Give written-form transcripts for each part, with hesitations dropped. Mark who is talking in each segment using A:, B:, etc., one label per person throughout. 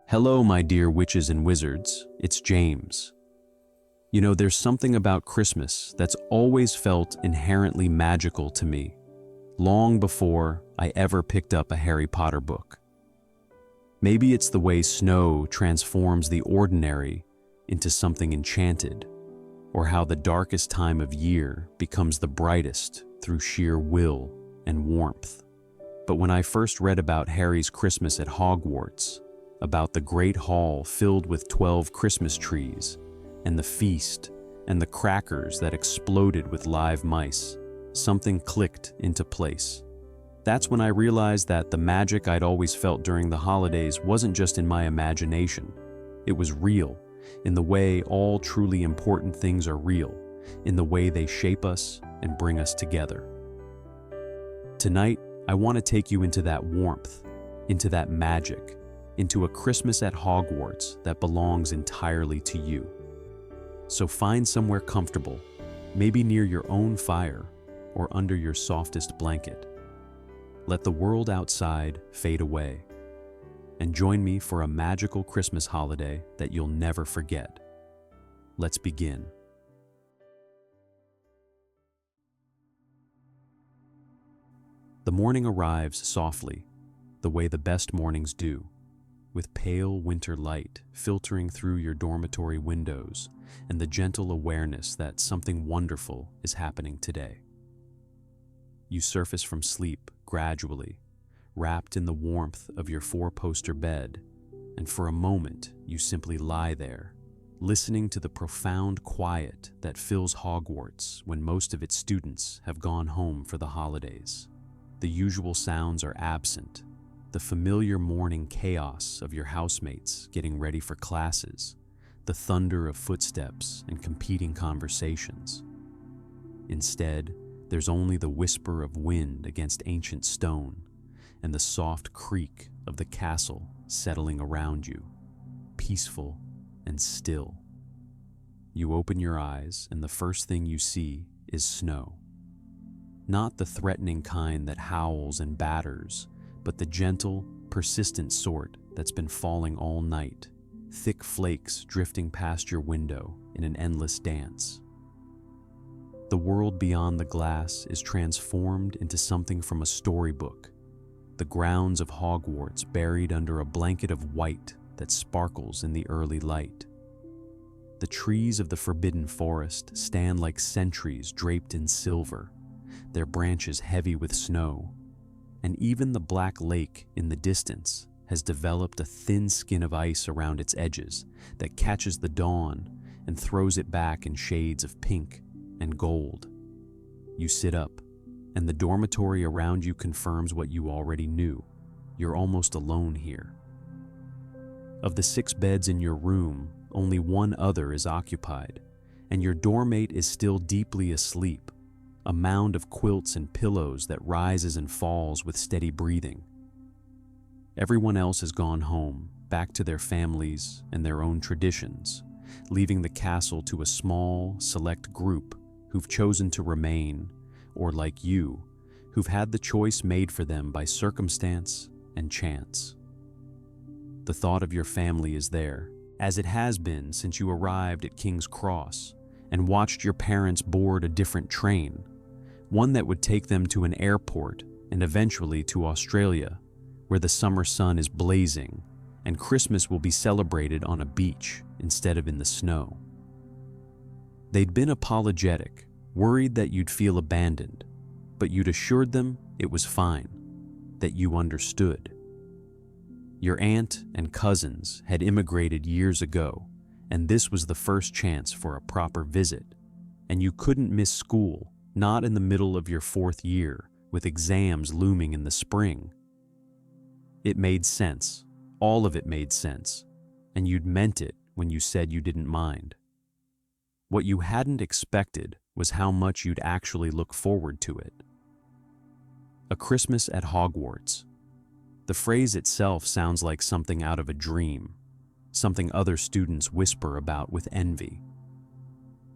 A: Hello, my dear witches and wizards. It's James. You know, there's something about Christmas that's always felt inherently magical to me, long before I ever picked up a Harry Potter book. Maybe it's the way snow transforms the ordinary into something enchanted, or how the darkest time of year becomes the brightest through sheer will and warmth. But when I first read about Harry's Christmas at Hogwarts, about the great hall filled with 12 Christmas trees, and the feast, and the crackers that exploded with live mice, something clicked into place. That's when I realized that the magic I'd always felt during the holidays wasn't just in my imagination. It was real, in the way all truly important things are real, in the way they shape us and bring us together. Tonight, I want to take you into that warmth, into that magic, into a Christmas at Hogwarts that belongs entirely to you. So find somewhere comfortable, maybe near your own fire or under your softest blanket. Let the world outside fade away, and join me for a magical Christmas holiday that you'll never forget. Let's begin. The morning arrives softly, the way the best mornings do, with pale winter light filtering through your dormitory windows and the gentle awareness that something wonderful is happening today. You surface from sleep gradually, wrapped in the warmth of your four-poster bed, and for a moment you simply lie there, listening to the profound quiet that fills Hogwarts when most of its students have gone home for the holidays. The usual sounds are absent, the familiar morning chaos of your housemates getting ready for classes, the thunder of footsteps and competing conversations. Instead, there's only the whisper of wind against ancient stone and the soft creak of the castle settling around you, peaceful and still. You open your eyes and the first thing you see is snow. Not the threatening kind that howls and batters, but the gentle, persistent sort that's been falling all night, thick flakes drifting past your window in an endless dance. The world beyond the glass is transformed into something from a storybook, the grounds of Hogwarts buried under a blanket of white that sparkles in the early light. The trees of the Forbidden Forest stand like sentries draped in silver, their branches heavy with snow, and even the black lake in the distance has developed a thin skin of ice around its edges that catches the dawn and throws it back in shades of pink and gold. You sit up, and the dormitory around you confirms what you already knew. You're almost alone here. Of the 6 beds in your room, only one other is occupied, and your doormate is still deeply asleep, a mound of quilts and pillows that rises and falls with steady breathing. Everyone else has gone home, back to their families and their own traditions, leaving the castle to a small, select group who've chosen to remain, or like you, who've had the choice made for them by circumstance and chance. The thought of your family is there, as it has been since you arrived at King's Cross and watched your parents board a different train, one that would take them to an airport and eventually to Australia, where the summer sun is blazing and Christmas will be celebrated on a beach instead of in the snow. They'd been apologetic, worried that you'd feel abandoned, but you'd assured them it was fine, that you understood. Your aunt and cousins had immigrated years ago, and this was the first chance for a proper visit, and you couldn't miss school, not in the middle of your 4th year, with exams looming in the spring. It made sense, all of it made sense, and you'd meant it when you said you didn't mind. What you hadn't expected was how much you'd actually look forward to it. A Christmas at Hogwarts. The phrase itself sounds like something out of a dream, something other students whisper about with envy.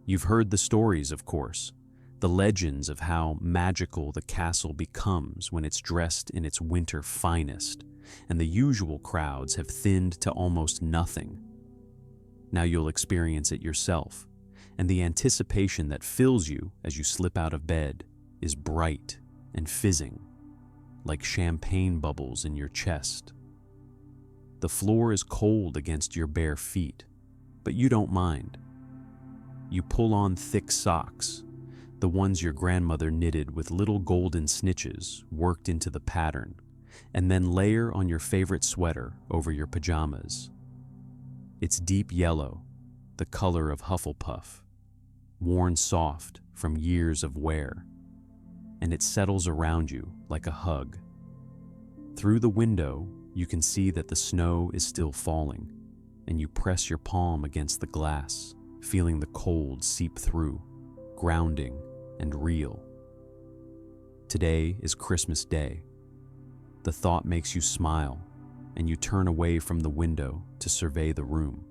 A: You've heard the stories, of course, the legends of how magical the castle becomes when it's dressed in its winter finest, and the usual crowds have thinned to almost nothing. Now you'll experience it yourself, and the anticipation that fills you as you slip out of bed is bright and fizzing, like champagne bubbles in your chest. The floor is cold against your bare feet, but you don't mind. You pull on thick socks, the ones your grandmother knitted with little golden snitches worked into the pattern, and then layer on your favorite sweater over your pajamas. It's deep yellow, the color of Hufflepuff, worn soft from years of wear, and it settles around you like a hug. Through the window, you can see that the snow is still falling, and you press your palm against the glass, feeling the cold seep through, grounding and real. Today is Christmas Day. The thought makes you smile, and you turn away from the window to survey the room.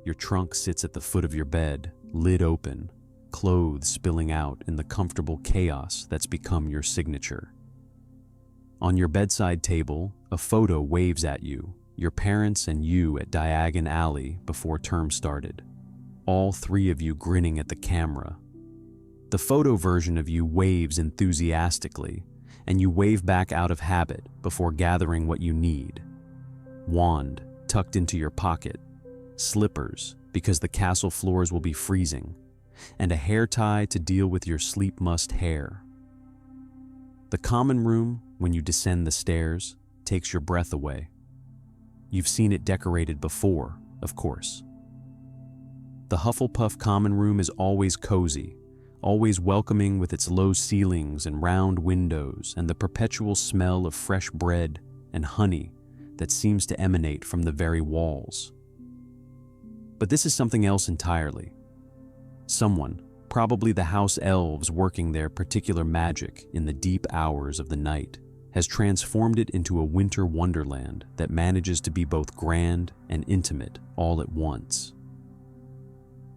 A: Your trunk sits at the foot of your bed, lid open, clothes spilling out in the comfortable chaos that's become your signature. On your bedside table, a photo waves at you, your parents and you at Diagon Alley before term started, all three of you grinning at the camera. The photo version of you waves enthusiastically, and you wave back out of habit before gathering what you need. Wand tucked into your pocket, slippers because the castle floors will be freezing, and a hair tie to deal with your sleep-mussed hair. The common room, when you descend the stairs, takes your breath away. You've seen it decorated before, of course. The Hufflepuff common room is always cozy, always welcoming with its low ceilings and round windows and the perpetual smell of fresh bread and honey that seems to emanate from the very walls. But this is something else entirely. Someone, probably the house elves working their particular magic in the deep hours of the night, has transformed it into a winter wonderland that manages to be both grand and intimate all at once.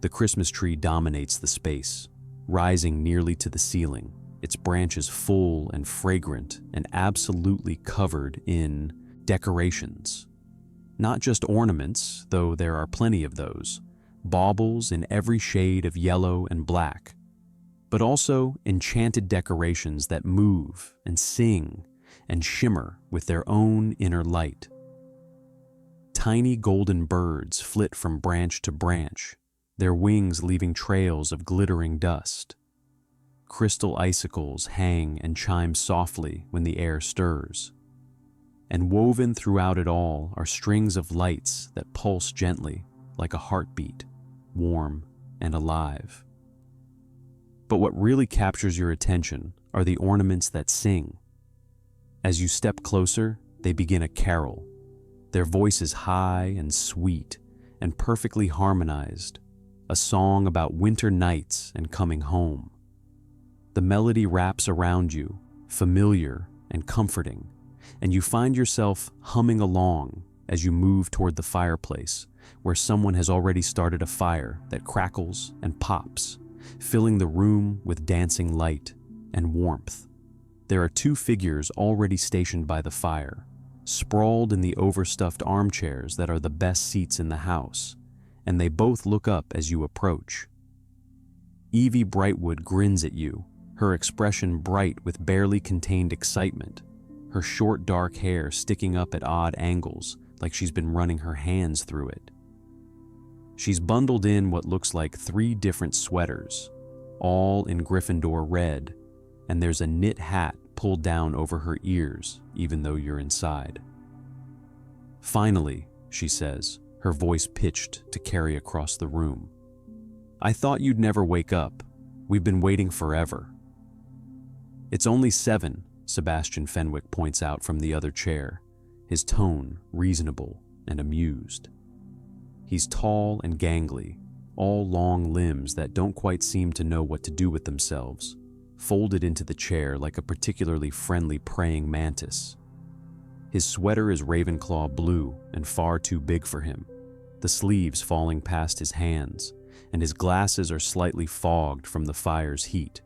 A: The Christmas tree dominates the space, rising nearly to the ceiling, its branches full and fragrant and absolutely covered in decorations. Not just ornaments, though there are plenty of those, baubles in every shade of yellow and black, but also enchanted decorations that move and sing and shimmer with their own inner light. Tiny golden birds flit from branch to branch, their wings leaving trails of glittering dust. Crystal icicles hang and chime softly when the air stirs. And woven throughout it all are strings of lights that pulse gently like a heartbeat, warm and alive. But what really captures your attention are the ornaments that sing. As you step closer, they begin a carol, their voices high and sweet and perfectly harmonized, a song about winter nights and coming home. The melody wraps around you, familiar and comforting, and you find yourself humming along as you move toward the fireplace, where someone has already started a fire that crackles and pops, filling the room with dancing light and warmth. There are two figures already stationed by the fire, sprawled in the overstuffed armchairs that are the best seats in the house, and they both look up as you approach. Evie Brightwood grins at you, her expression bright with barely contained excitement, her short dark hair sticking up at odd angles like she's been running her hands through it. She's bundled in what looks like 3 different sweaters, all in Gryffindor red, and there's a knit hat pulled down over her ears even though you're inside. "Finally," she says, her voice pitched to carry across the room. "I thought you'd never wake up. We've been waiting forever." "It's only 7, Sebastian Fenwick points out from the other chair, his tone reasonable and amused. He's tall and gangly, all long limbs that don't quite seem to know what to do with themselves, folded into the chair like a particularly friendly praying mantis. His sweater is Ravenclaw blue and far too big for him, the sleeves falling past his hands, and his glasses are slightly fogged from the fire's heat.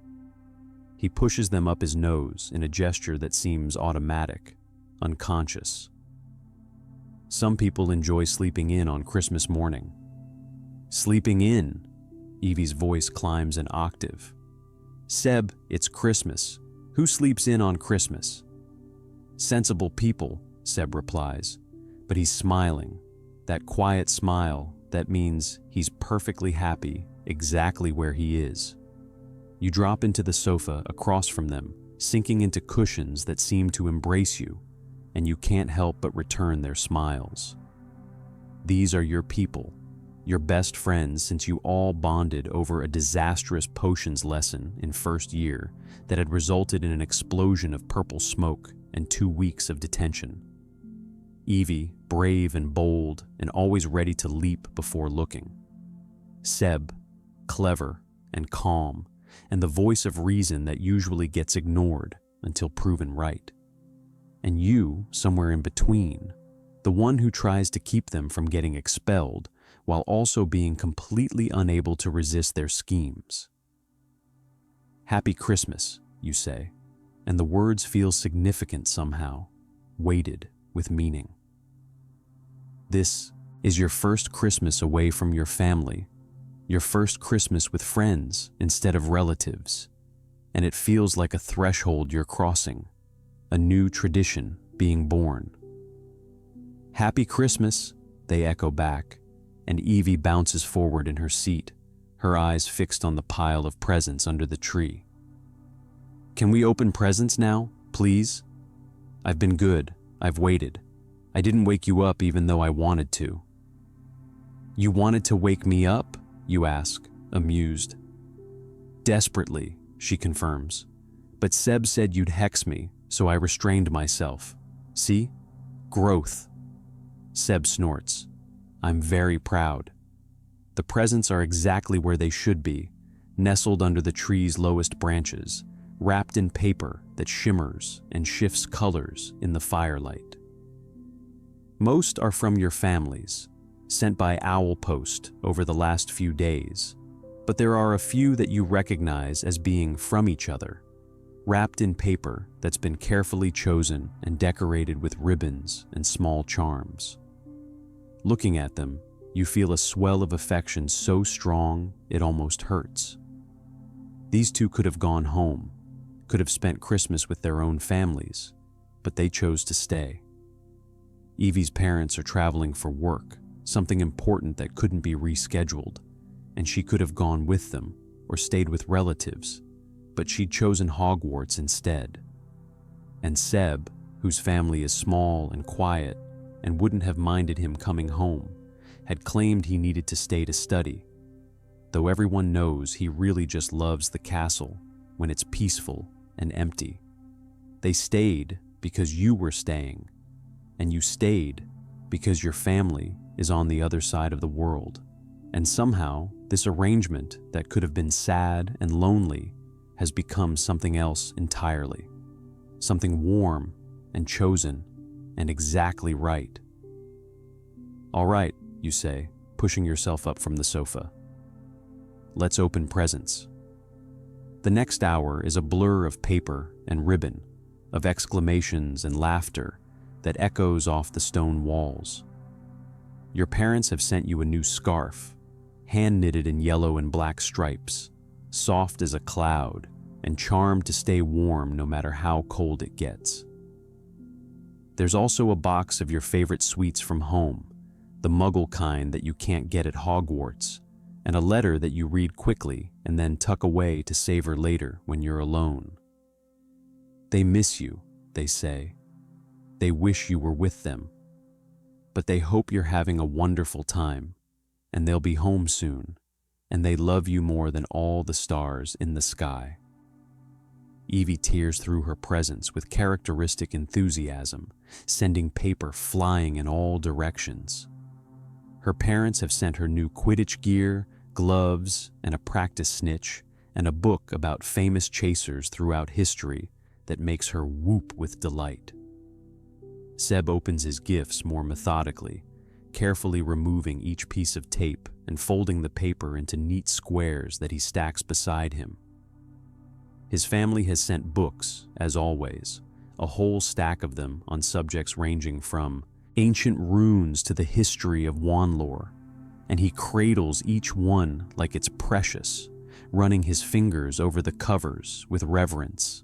A: He pushes them up his nose in a gesture that seems automatic, unconscious, Some people enjoy sleeping in on Christmas morning. Sleeping in? Evie's voice climbs an octave. Seb, it's Christmas. Who sleeps in on Christmas? Sensible people, Seb replies, but he's smiling. That quiet smile that means he's perfectly happy exactly where he is. You drop into the sofa across from them, sinking into cushions that seem to embrace you, and you can't help but return their smiles. These are your people, your best friends since you all bonded over a disastrous potions lesson in first year that had resulted in an explosion of purple smoke and 2 weeks of detention. Evie, brave and bold and always ready to leap before looking. Seb, clever and calm, and the voice of reason that usually gets ignored until proven right. And you, somewhere in between, the one who tries to keep them from getting expelled while also being completely unable to resist their schemes. Happy Christmas, you say, and the words feel significant somehow, weighted with meaning. This is your first Christmas away from your family, your first Christmas with friends instead of relatives, and it feels like a threshold you're crossing, a new tradition being born. Happy Christmas, they echo back, and Evie bounces forward in her seat, her eyes fixed on the pile of presents under the tree. Can we open presents now, please? I've been good. I've waited. I didn't wake you up even though I wanted to. You wanted to wake me up? You ask, amused. Desperately, she confirms. But Seb said you'd hex me, so I restrained myself. See? Growth. Seb snorts. I'm very proud. The presents are exactly where they should be, nestled under the tree's lowest branches, wrapped in paper that shimmers and shifts colors in the firelight. Most are from your families, sent by owl post over the last few days, but there are a few that you recognize as being from each other, wrapped in paper that's been carefully chosen and decorated with ribbons and small charms. Looking at them, you feel a swell of affection so strong it almost hurts. These two could have gone home, could have spent Christmas with their own families, but they chose to stay. Evie's parents are traveling for work, something important that couldn't be rescheduled, and she could have gone with them or stayed with relatives, but she'd chosen Hogwarts instead. And Seb, whose family is small and quiet and wouldn't have minded him coming home, had claimed he needed to stay to study, though everyone knows he really just loves the castle when it's peaceful and empty. They stayed because you were staying, and you stayed because your family is on the other side of the world. And somehow, this arrangement that could have been sad and lonely has become something else entirely. Something warm and chosen and exactly right. All right, you say, pushing yourself up from the sofa. Let's open presents. The next hour is a blur of paper and ribbon, of exclamations and laughter that echoes off the stone walls. Your parents have sent you a new scarf, hand-knitted in yellow and black stripes, soft as a cloud and charmed to stay warm no matter how cold it gets. There's also a box of your favorite sweets from home, the muggle kind that you can't get at Hogwarts, and a letter that you read quickly and then tuck away to savor later when you're alone. They miss you, they say. They wish you were with them. But they hope you're having a wonderful time, and they'll be home soon, and they love you more than all the stars in the sky. Evie tears through her presents with characteristic enthusiasm, sending paper flying in all directions. Her parents have sent her new Quidditch gear, gloves, and a practice snitch, and a book about famous chasers throughout history that makes her whoop with delight. Seb opens his gifts more methodically, carefully removing each piece of tape and folding the paper into neat squares that he stacks beside him. His family has sent books, as always, a whole stack of them on subjects ranging from ancient runes to the history of wand lore, and he cradles each one like it's precious, running his fingers over the covers with reverence.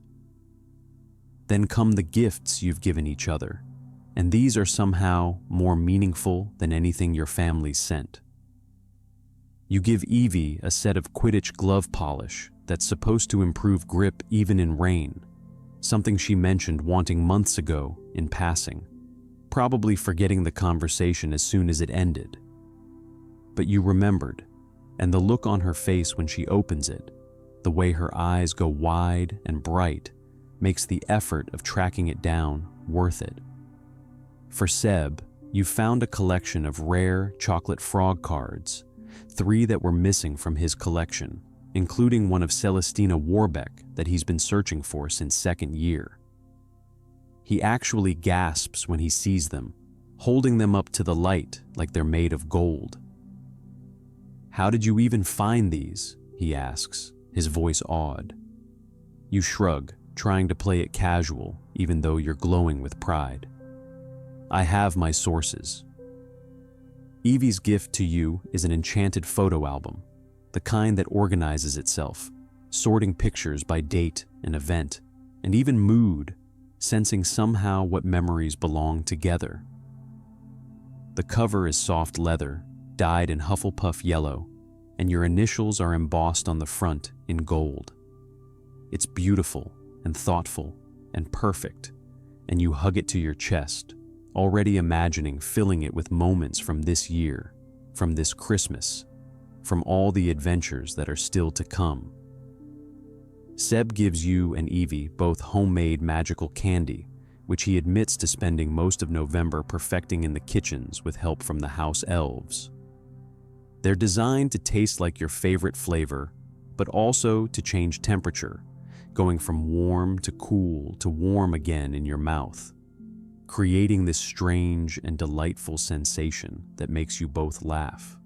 A: Then come the gifts you've given each other, and these are somehow more meaningful than anything your family sent. You give Evie a set of Quidditch glove polish that's supposed to improve grip even in rain, something she mentioned wanting months ago in passing, probably forgetting the conversation as soon as it ended. But you remembered, and the look on her face when she opens it, the way her eyes go wide and bright, makes the effort of tracking it down worth it. For Seb, you found a collection of rare chocolate frog cards, 3 that were missing from his collection, including one of Celestina Warbeck that he's been searching for since second year. He actually gasps when he sees them, holding them up to the light like they're made of gold. "How did you even find these?" he asks, his voice awed. You shrug, trying to play it casual, even though you're glowing with pride. "I have my sources." Evie's gift to you is an enchanted photo album, the kind that organizes itself, sorting pictures by date and event, and even mood, sensing somehow what memories belong together. The cover is soft leather, dyed in Hufflepuff yellow, and your initials are embossed on the front in gold. It's beautiful and thoughtful and perfect, and you hug it to your chest, already imagining filling it with moments from this year, from this Christmas, from all the adventures that are still to come. Seb gives you and Evie both homemade magical candy, which he admits to spending most of November perfecting in the kitchens with help from the house elves. They're designed to taste like your favorite flavor, but also to change temperature, going from warm to cool to warm again in your mouth, creating this strange and delightful sensation that makes you both laugh.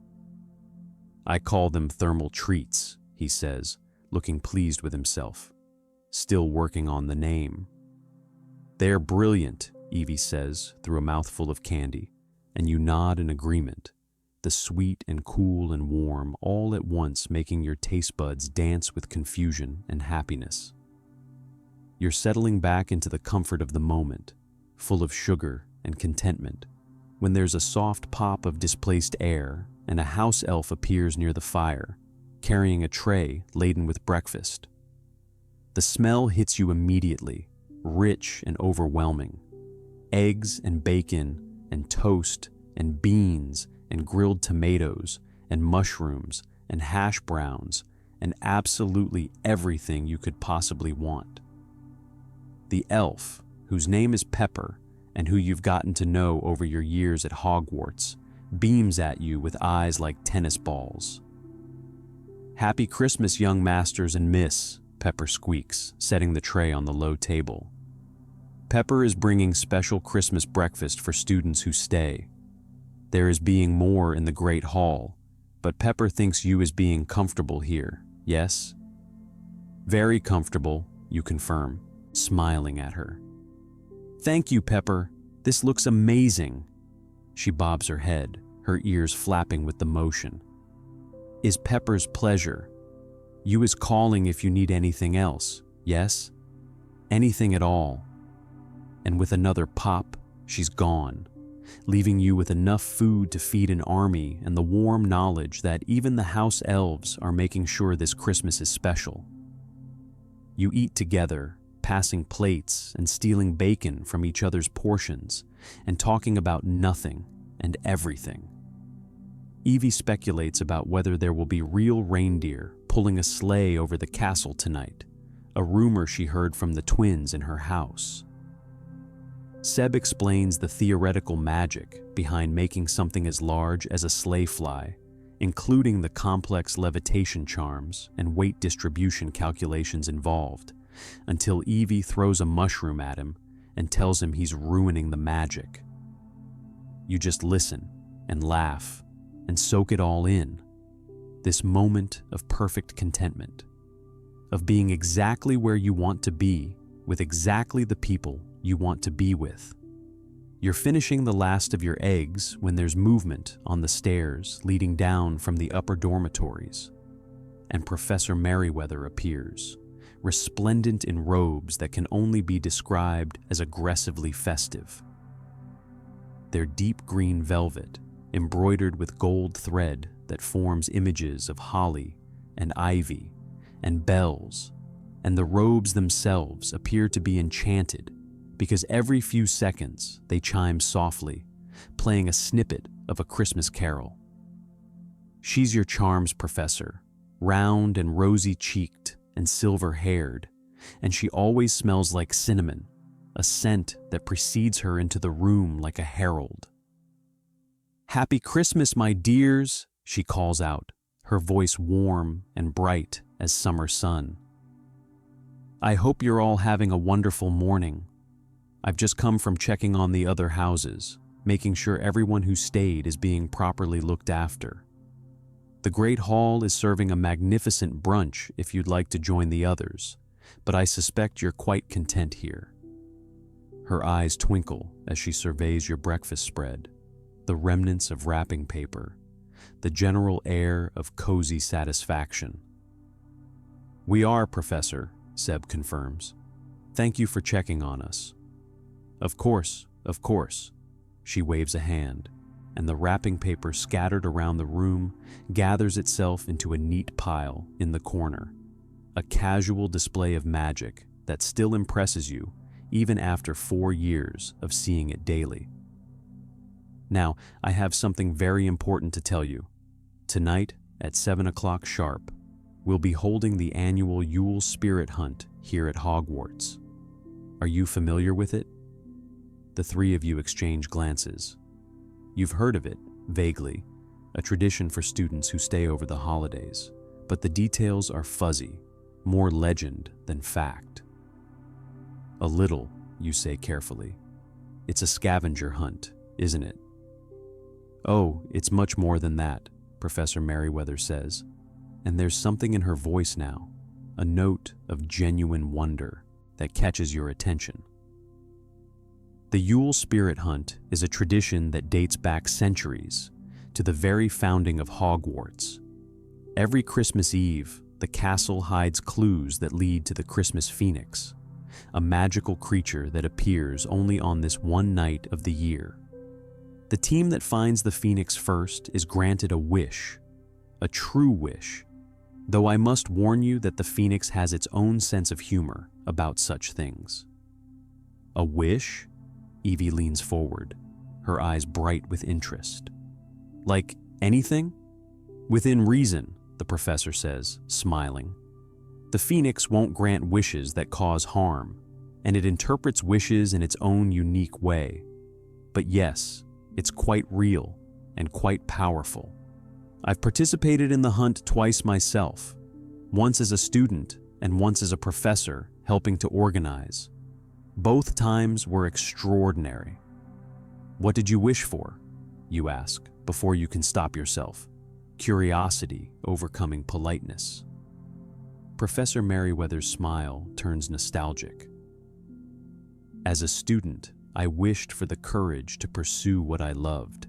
A: "I call them thermal treats," he says, looking pleased with himself, still working on the name. "They're brilliant," Evie says through a mouthful of candy, and you nod in agreement, the sweet and cool and warm all at once making your taste buds dance with confusion and happiness. You're settling back into the comfort of the moment, full of sugar and contentment, when there's a soft pop of displaced air and a house elf appears near the fire, carrying a tray laden with breakfast. The smell hits you immediately, rich and overwhelming. Eggs and bacon and toast and beans and grilled tomatoes and mushrooms and hash browns and absolutely everything you could possibly want. The elf, whose name is Pepper and who you've gotten to know over your years at Hogwarts, beams at you with eyes like tennis balls. "Happy Christmas, young masters and miss," Pepper squeaks, setting the tray on the low table. Pepper is bringing special Christmas breakfast for students who stay. There is being more in the Great Hall, but Pepper thinks you is being comfortable here, yes? "Very comfortable," you confirm, smiling at her. "Thank you, Pepper. This looks amazing." She bobs her head, her ears flapping with the motion. "Is Pepper's pleasure. You is calling if you need anything else, yes? Anything at all." And with another pop, she's gone, leaving you with enough food to feed an army and the warm knowledge that even the house elves are making sure this Christmas is special. You eat together, passing plates and stealing bacon from each other's portions and talking about nothing and everything. Evie speculates about whether there will be real reindeer pulling a sleigh over the castle tonight, a rumor she heard from the twins in her house. Seb explains the theoretical magic behind making something as large as a sleigh fly, including the complex levitation charms and weight distribution calculations involved, until Evie throws a mushroom at him and tells him he's ruining the magic. You just listen and laugh and soak it all in, this moment of perfect contentment, of being exactly where you want to be with exactly the people you want to be with. You're finishing the last of your eggs when there's movement on the stairs leading down from the upper dormitories, and Professor Merriweather appears, resplendent in robes that can only be described as aggressively festive. They're deep green velvet, embroidered with gold thread that forms images of holly and ivy and bells, and the robes themselves appear to be enchanted because every few seconds they chime softly, playing a snippet of a Christmas carol. She's your charms professor, round and rosy-cheeked and silver-haired, and she always smells like cinnamon, a scent that precedes her into the room like a herald. "Happy Christmas, my dears," she calls out, her voice warm and bright as summer sun. "I hope you're all having a wonderful morning. I've just come from checking on the other houses, making sure everyone who stayed is being properly looked after. The Great Hall is serving a magnificent brunch if you'd like to join the others, but I suspect you're quite content here." Her eyes twinkle as she surveys your breakfast spread, the remnants of wrapping paper, the general air of cozy satisfaction. "We are, Professor," Seb confirms. "Thank you for checking on us." Of course," she waves a hand, and the wrapping paper scattered around the room gathers itself into a neat pile in the corner, a casual display of magic that still impresses you even after 4 years of seeing it daily. "Now, I have something very important to tell you. Tonight, at 7 o'clock sharp, we'll be holding the annual Yule Spirit Hunt here at Hogwarts. Are you familiar with it?" The three of you exchange glances. You've heard of it, vaguely, a tradition for students who stay over the holidays, but the details are fuzzy, more legend than fact. "A little," you say carefully. "It's a scavenger hunt, isn't it?" "Oh, it's much more than that," Professor Merriweather says, and there's something in her voice now, a note of genuine wonder that catches your attention. The Yule Spirit Hunt is a tradition that dates back centuries, to the very founding of Hogwarts. Every Christmas Eve, the castle hides clues that lead to the Christmas Phoenix, a magical creature that appears only on this one night of the year. The team that finds the Phoenix first is granted a wish, a true wish, though I must warn you that the Phoenix has its own sense of humor about such things. "A wish?" Evie leans forward, her eyes bright with interest. "Like anything?" "Within reason," the professor says, smiling. "The Phoenix won't grant wishes that cause harm, and it interprets wishes in its own unique way. But yes, it's quite real and quite powerful. I've participated in the hunt twice myself, once as a student and once as a professor helping to organize. Both times were extraordinary." "What did you wish for?" you ask, before you can stop yourself, curiosity overcoming politeness. Professor Merriweather's smile turns nostalgic. "As a student, I wished for the courage to pursue what I loved,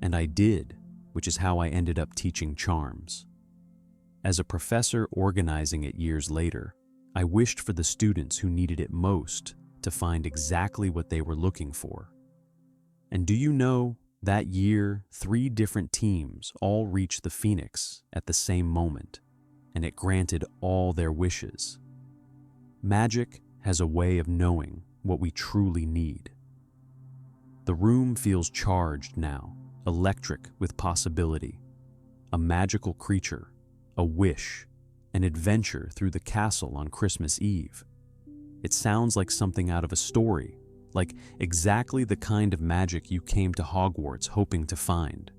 A: and I did, which is how I ended up teaching charms. As a professor organizing it years later, I wished for the students who needed it most to find exactly what they were looking for. And do you know, that year, 3 different teams all reached the Phoenix at the same moment, and it granted all their wishes. Magic has a way of knowing what we truly need." The room feels charged now, electric with possibility. A magical creature, a wish, an adventure through the castle on Christmas Eve. It sounds like something out of a story, like exactly the kind of magic you came to Hogwarts hoping to find.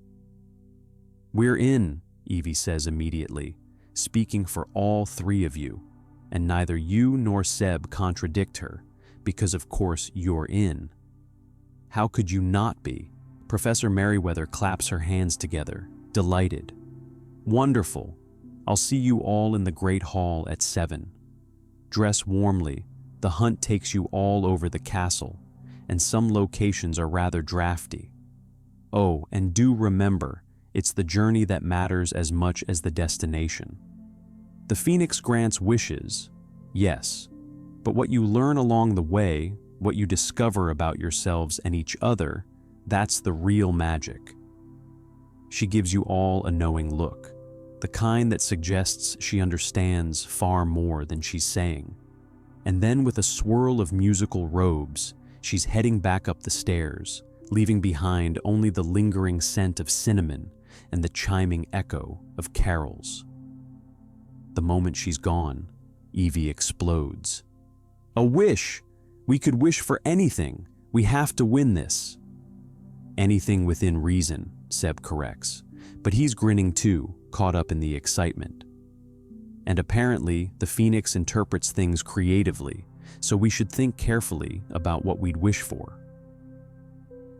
A: "We're in," Evie says immediately, speaking for all 3 of you, and neither you nor Seb contradict her, because of course you're in. How could you not be? Professor Merriweather claps her hands together, delighted. "Wonderful. I'll see you all in the Great Hall at 7. Dress warmly. The hunt takes you all over the castle, and some locations are rather drafty. Oh, and do remember, it's the journey that matters as much as the destination. The Phoenix grants wishes, yes, but what you learn along the way, what you discover about yourselves and each other, that's the real magic. She gives you all a knowing look, the kind that suggests she understands far more than she's saying. And then with a swirl of musical robes, she's heading back up the stairs, leaving behind only the lingering scent of cinnamon and the chiming echo of carols. The moment she's gone, Evie explodes. A wish! We could wish for anything. We have to win this. Anything within reason, Seb corrects, but he's grinning too, caught up in the excitement. And apparently, the Phoenix interprets things creatively, so we should think carefully about what we'd wish for.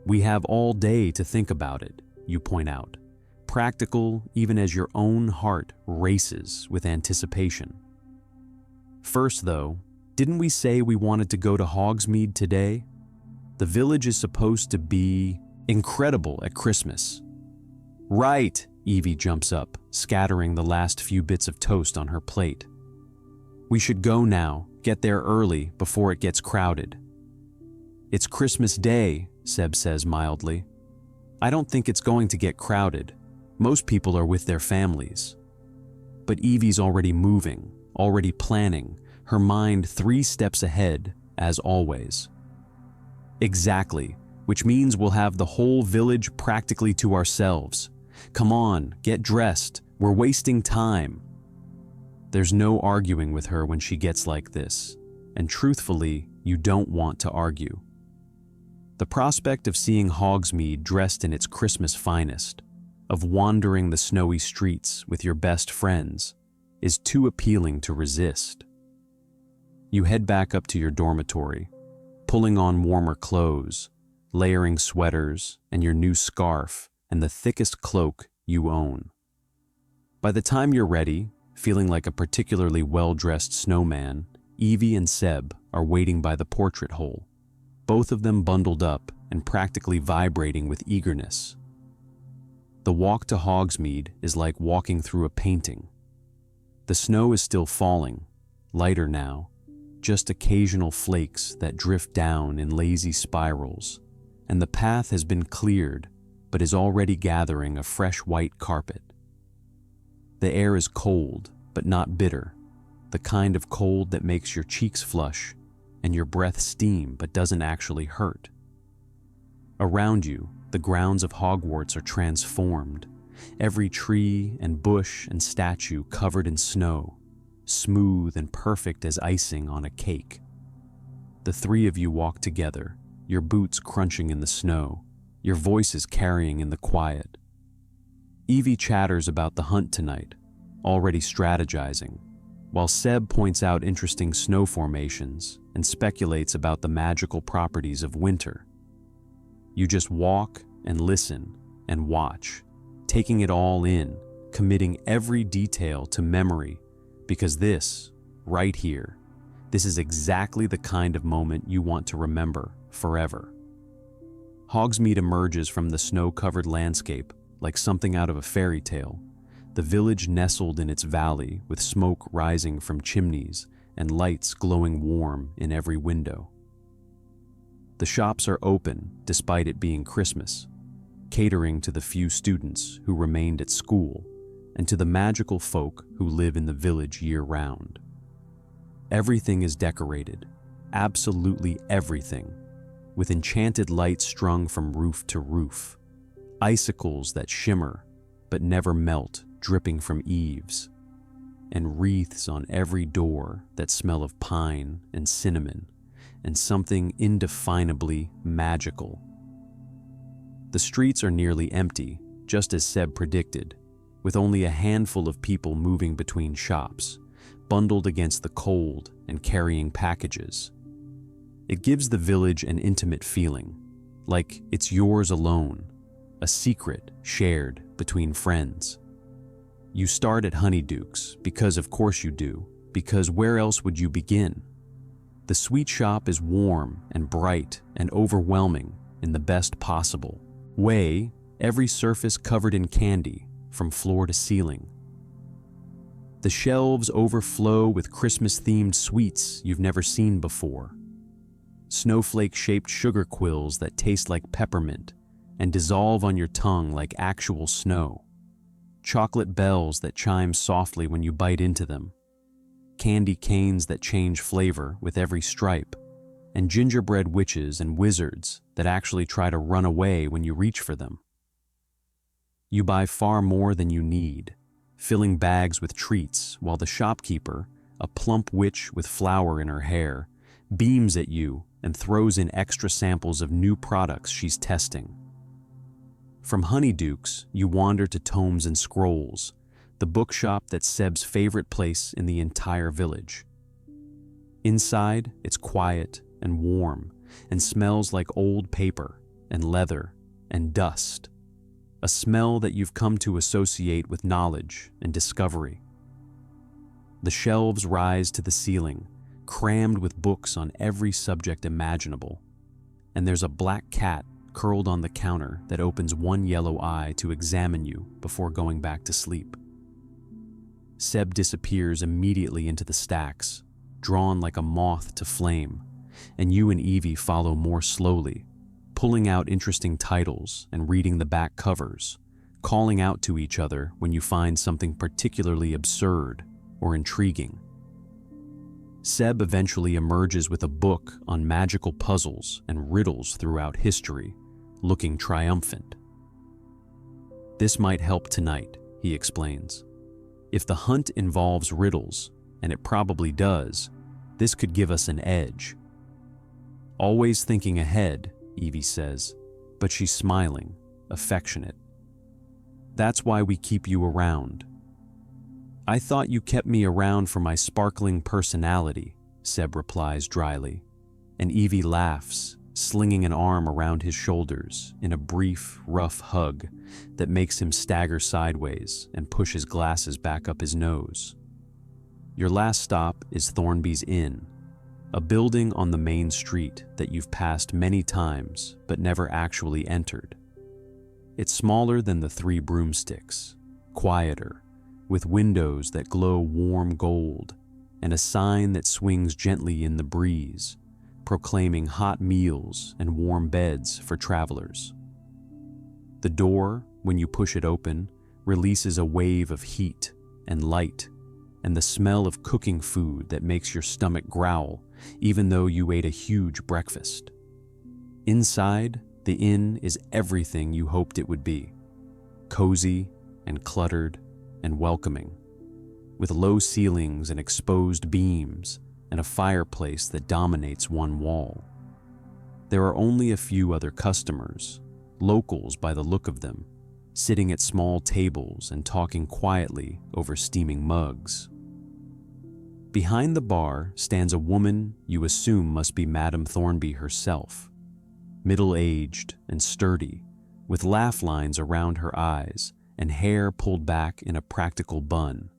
A: We have all day to think about it, you point out, practical even as your own heart races with anticipation. First, though, didn't we say we wanted to go to Hogsmeade today? The village is supposed to be incredible at Christmas. Right, Evie jumps up, scattering the last few bits of toast on her plate. We should go now, get there early before it gets crowded. It's Christmas Day, Seb says mildly. I don't think it's going to get crowded. Most people are with their families. But Evie's already moving, already planning, her mind 3 steps ahead, as always. Exactly, which means we'll have the whole village practically to ourselves. Come on, get dressed. We're wasting time. There's no arguing with her when she gets like this, and truthfully, you don't want to argue. The prospect of seeing Hogsmeade dressed in its Christmas finest, of wandering the snowy streets with your best friends, is too appealing to resist. You head back up to your dormitory, pulling on warmer clothes, layering sweaters and your new scarf and the thickest cloak you own. By the time you're ready, feeling like a particularly well-dressed snowman, Evie and Seb are waiting by the portrait hole, both of them bundled up and practically vibrating with eagerness. The walk to Hogsmeade is like walking through a painting. The snow is still falling, lighter now, just occasional flakes that drift down in lazy spirals, and the path has been cleared but is already gathering a fresh white carpet. The air is cold but not bitter, the kind of cold that makes your cheeks flush and your breath steam but doesn't actually hurt. Around you, the grounds of Hogwarts are transformed, every tree and bush and statue covered in snow, smooth and perfect as icing on a cake. The 3 of you walk together, your boots crunching in the snow, your voices carrying in the quiet. Evie chatters about the hunt tonight, already strategizing, while Seb points out interesting snow formations and speculates about the magical properties of winter. You just walk and listen and watch, taking it all in, committing every detail to memory, because this, right here, this is exactly the kind of moment you want to remember forever. Hogsmeade emerges from the snow-covered landscape like something out of a fairy tale, the village nestled in its valley with smoke rising from chimneys and lights glowing warm in every window. The shops are open despite it being Christmas, catering to the few students who remained at school and to the magical folk who live in the village year-round. Everything is decorated, absolutely everything, with enchanted lights strung from roof to roof, icicles that shimmer but never melt dripping from eaves, and wreaths on every door that smell of pine and cinnamon and something indefinably magical. The streets are nearly empty, just as Seb predicted, with only a handful of people moving between shops, bundled against the cold and carrying packages. It gives the village an intimate feeling, like it's yours alone, a secret shared between friends. You start at Honeyduke's because of course you do, because where else would you begin? The sweet shop is warm and bright and overwhelming in the best possible way, every surface covered in candy from floor to ceiling. The shelves overflow with Christmas-themed sweets you've never seen before. Snowflake-shaped sugar quills that taste like peppermint and dissolve on your tongue like actual snow. Chocolate bells that chime softly when you bite into them. Candy canes that change flavor with every stripe. And gingerbread witches and wizards that actually try to run away when you reach for them. You buy far more than you need, filling bags with treats while the shopkeeper, a plump witch with flour in her hair, beams at you and throws in extra samples of new products she's testing. From Honeydukes, you wander to Tomes and Scrolls, the bookshop that's Seb's favorite place in the entire village. Inside, it's quiet and warm and smells like old paper and leather and dust, a smell that you've come to associate with knowledge and discovery. The shelves rise to the ceiling, crammed with books on every subject imaginable, and there's a black cat curled on the counter that opens one yellow eye to examine you before going back to sleep. Seb disappears immediately into the stacks, drawn like a moth to flame, and you and Evie follow more slowly, pulling out interesting titles and reading the back covers, calling out to each other when you find something particularly absurd or intriguing. Seb eventually emerges with a book on magical puzzles and riddles throughout history, looking triumphant. "This might help tonight," he explains. "If the hunt involves riddles, and it probably does, this could give us an edge." "Always thinking ahead," Evie says, but she's smiling, affectionate. "That's why we keep you around." "I thought you kept me around for my sparkling personality," Seb replies dryly, and Evie laughs, slinging an arm around his shoulders in a brief, rough hug that makes him stagger sideways and push his glasses back up his nose. "Your last stop is Thornby's Inn, a building on the main street that you've passed many times but never actually entered. It's smaller than the Three Broomsticks, quieter, with windows that glow warm gold and a sign that swings gently in the breeze, proclaiming hot meals and warm beds for travelers. The door, when you push it open, releases a wave of heat and light and the smell of cooking food that makes your stomach growl even though you ate a huge breakfast. Inside, the inn is everything you hoped it would be, cozy and cluttered and welcoming, with low ceilings and exposed beams and a fireplace that dominates one wall. There are only a few other customers, locals by the look of them, sitting at small tables and talking quietly over steaming mugs. Behind the bar stands a woman you assume must be Madame Thornby herself, middle-aged and sturdy, with laugh lines around her eyes and hair pulled back in a practical bun.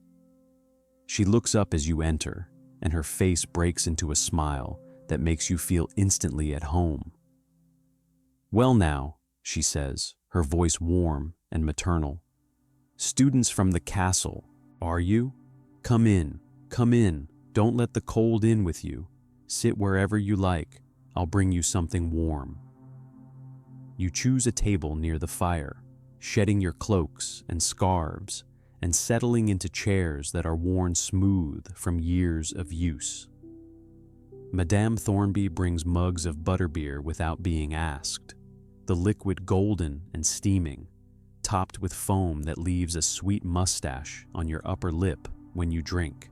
A: She looks up as you enter, and her face breaks into a smile that makes you feel instantly at home. "Well now," she says, her voice warm and maternal. "Students from the castle, are you? Come in. Come in, don't let the cold in with you. Sit wherever you like, I'll bring you something warm." You choose a table near the fire, shedding your cloaks and scarves and settling into chairs that are worn smooth from years of use. Madame Thornby brings mugs of butterbeer without being asked, the liquid golden and steaming, topped with foam that leaves a sweet mustache on your upper lip when you drink.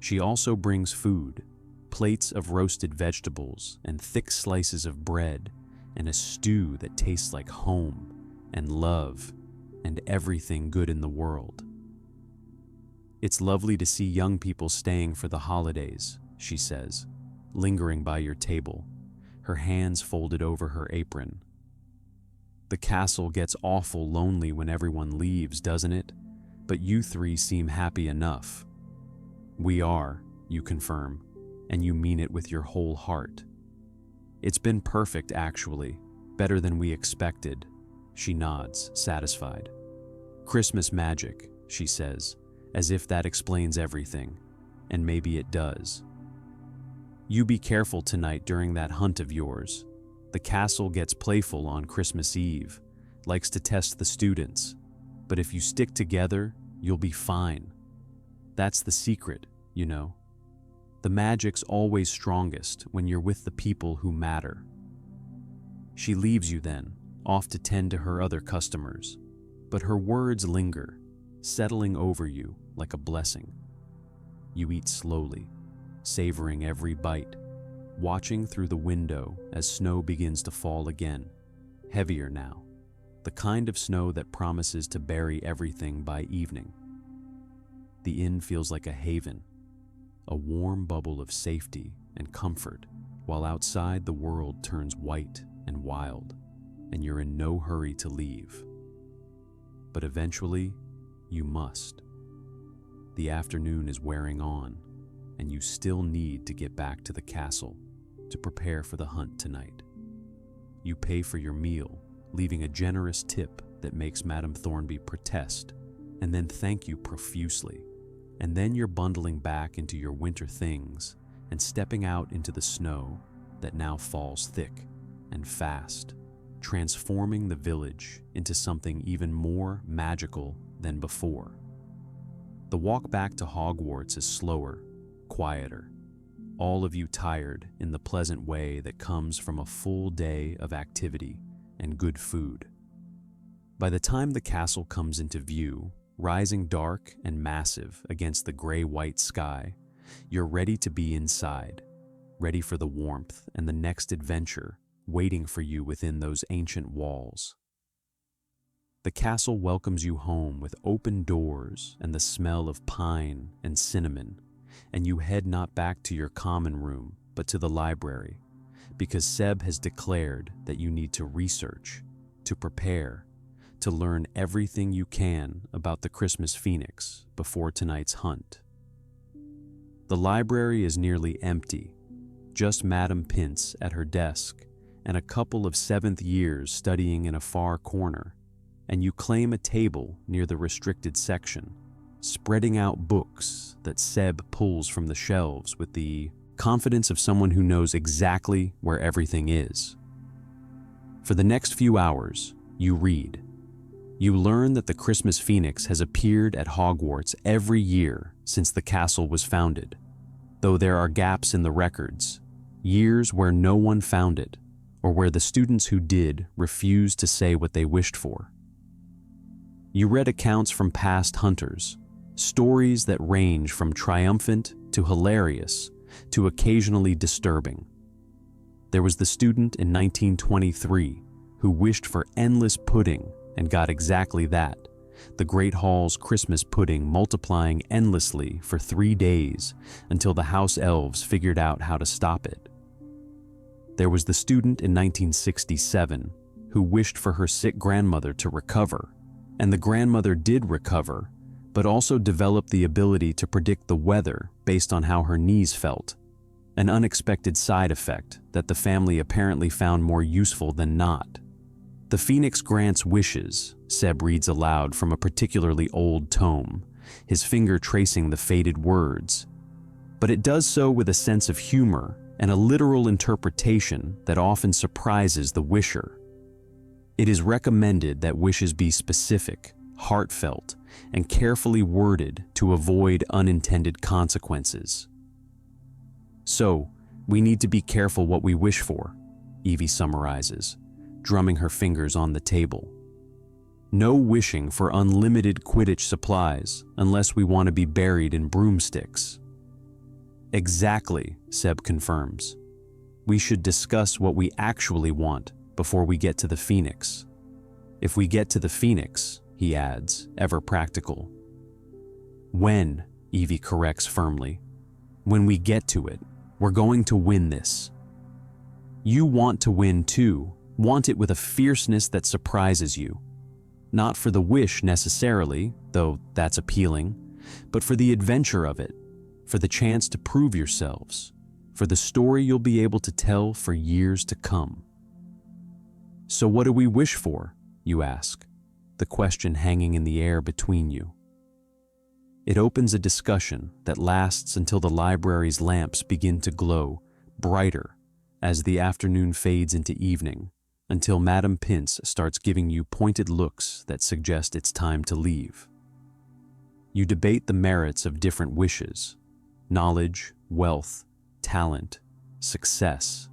A: She also brings food, plates of roasted vegetables and thick slices of bread, and a stew that tastes like home and love and everything good in the world. "It's lovely to see young people staying for the holidays," she says, lingering by your table, her hands folded over her apron. "The castle gets awful lonely when everyone leaves, doesn't it? But you three seem happy enough." "We are," you confirm, and you mean it with your whole heart. It's been perfect, actually. Better than we expected. She nods, satisfied. Christmas magic, she says, as if that explains everything. And maybe it does. You be careful tonight during that hunt of yours. The castle gets playful on Christmas Eve, likes to test the students. But if you stick together, you'll be fine. That's the secret, you know. The magic's always strongest when you're with the people who matter. She leaves you then, off to tend to her other customers, but her words linger, settling over you like a blessing. You eat slowly, savoring every bite, watching through the window as snow begins to fall again, heavier now, the kind of snow that promises to bury everything by evening. The inn feels like a haven, a warm bubble of safety and comfort, while outside the world turns white and wild, and you're in no hurry to leave. But eventually, you must. The afternoon is wearing on, and you still need to get back to the castle to prepare for the hunt tonight. You pay for your meal, leaving a generous tip that makes Madame Thornby protest, and then thank you profusely. And then you're bundling back into your winter things and stepping out into the snow that now falls thick and fast, transforming the village into something even more magical than before. The walk back to Hogwarts is slower, quieter, all of you tired in the pleasant way that comes from a full day of activity and good food. By the time the castle comes into view, rising dark and massive against the gray-white sky, you're ready to be inside, ready for the warmth and the next adventure waiting for you within those ancient walls. The castle welcomes you home with open doors and the smell of pine and cinnamon, and you head not back to your common room, but to the library, because Seb has declared that you need to research, to prepare, to learn everything you can about the Christmas Phoenix before tonight's hunt. The library is nearly empty, just Madame Pince at her desk and a couple of seventh years studying in a far corner, and you claim a table near the restricted section, spreading out books that Seb pulls from the shelves with the confidence of someone who knows exactly where everything is. For the next few hours, you read. You learn that the Christmas Phoenix has appeared at Hogwarts every year since the castle was founded, though there are gaps in the records, years where no one found it, or where the students who did refused to say what they wished for. You read accounts from past hunters, stories that range from triumphant to hilarious to occasionally disturbing. There was the student in 1923 who wished for endless pudding and got exactly that, the Great Hall's Christmas pudding multiplying endlessly for 3 days until the house elves figured out how to stop it. There was the student in 1967 who wished for her sick grandmother to recover, and the grandmother did recover, but also developed the ability to predict the weather based on how her knees felt, an unexpected side effect that the family apparently found more useful than not. The Phoenix grants wishes, Seb reads aloud from a particularly old tome, his finger tracing the faded words. But it does so with a sense of humor and a literal interpretation that often surprises the wisher. It is recommended that wishes be specific, heartfelt, and carefully worded to avoid unintended consequences. So, we need to be careful what we wish for, Evie summarizes, drumming her fingers on the table. No wishing for unlimited Quidditch supplies unless we want to be buried in broomsticks. Exactly, Seb confirms. We should discuss what we actually want before we get to the Phoenix. If we get to the Phoenix, he adds, ever practical. When, Evie corrects firmly. When we get to it, we're going to win this. You want to win too, want it with a fierceness that surprises you. Not for the wish necessarily, though that's appealing, but for the adventure of it, for the chance to prove yourselves, for the story you'll be able to tell for years to come. So what do we wish for, you ask, the question hanging in the air between you. It opens a discussion that lasts until the library's lamps begin to glow brighter as the afternoon fades into evening, until Madame Pince starts giving you pointed looks that suggest it's time to leave. You debate the merits of different wishes: knowledge, wealth, talent, success.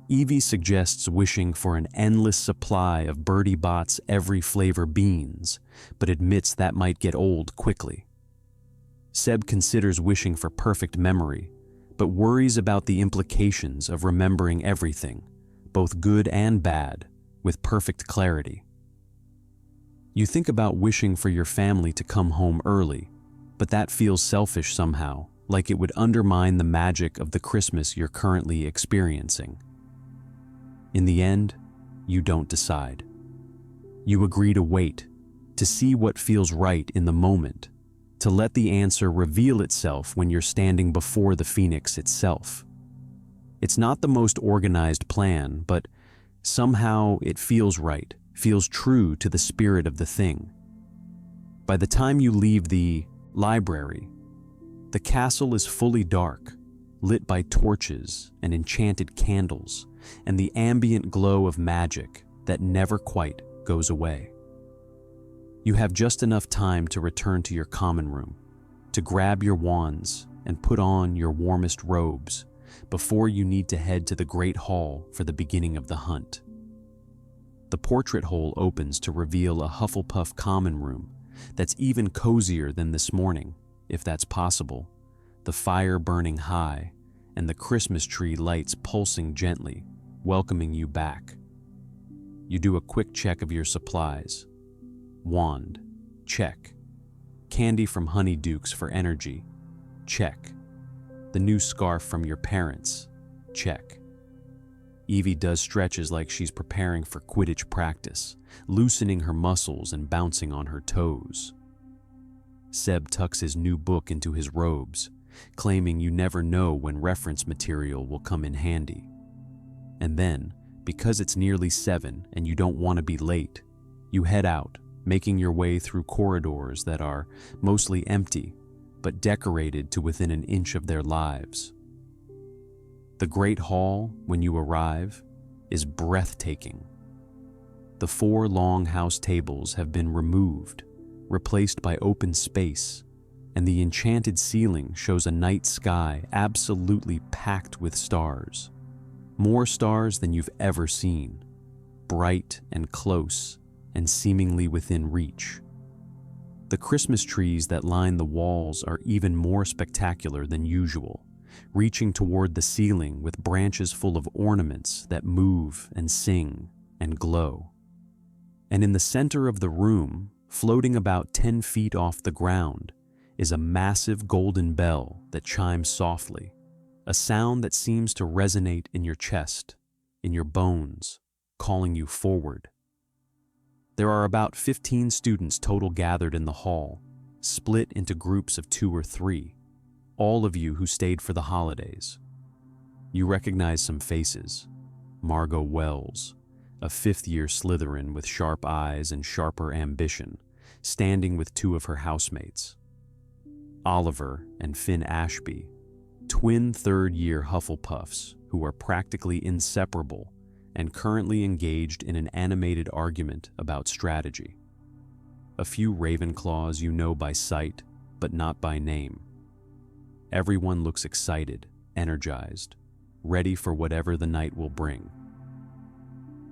A: Evie suggests wishing for an endless supply of Bertie Bott's every flavor beans, but admits that might get old quickly. Seb considers wishing for perfect memory, but worries about the implications of remembering everything, both good and bad, with perfect clarity. You think about wishing for your family to come home early, but that feels selfish somehow, like it would undermine the magic of the Christmas you're currently experiencing. In the end, you don't decide. You agree to wait, to see what feels right in the moment, to let the answer reveal itself when you're standing before the phoenix itself. It's not the most organized plan, but somehow it feels right, feels true to the spirit of the thing. By the time you leave the library, the castle is fully dark, lit by torches and enchanted candles, and the ambient glow of magic that never quite goes away. You have just enough time to return to your common room, to grab your wands and put on your warmest robes before you need to head to the Great Hall for the beginning of the hunt. The portrait hole opens to reveal a Hufflepuff common room that's even cozier than this morning, if that's possible, the fire burning high and the Christmas tree lights pulsing gently, welcoming you back. You do a quick check of your supplies. Wand, check. Candy from Honeydukes for energy, check. The new scarf from your parents, check. Evie does stretches like she's preparing for Quidditch practice, loosening her muscles and bouncing on her toes. Seb tucks his new book into his robes, claiming you never know when reference material will come in handy. And then, because it's nearly 7 and you don't want to be late, you head out, making your way through corridors that are mostly empty, but decorated to within an inch of their lives. The Great Hall, when you arrive, is breathtaking. The 4 long house tables have been removed, replaced by open space, and the enchanted ceiling shows a night sky absolutely packed with stars. More stars than you've ever seen, bright and close, and seemingly within reach. The Christmas trees that line the walls are even more spectacular than usual, reaching toward the ceiling with branches full of ornaments that move and sing and glow. And in the center of the room, floating about 10 feet off the ground, is a massive golden bell that chimes softly, a sound that seems to resonate in your chest, in your bones, calling you forward. There are about 15 students total gathered in the hall, split into groups of 2 or 3, all of you who stayed for the holidays. You recognize some faces. Margot Wells, a 5th-year Slytherin with sharp eyes and sharper ambition, standing with 2 of her housemates. Oliver and Finn Ashby, twin 3rd-year Hufflepuffs who are practically inseparable and currently engaged in an animated argument about strategy. A few Ravenclaws you know by sight, but not by name. Everyone looks excited, energized, ready for whatever the night will bring.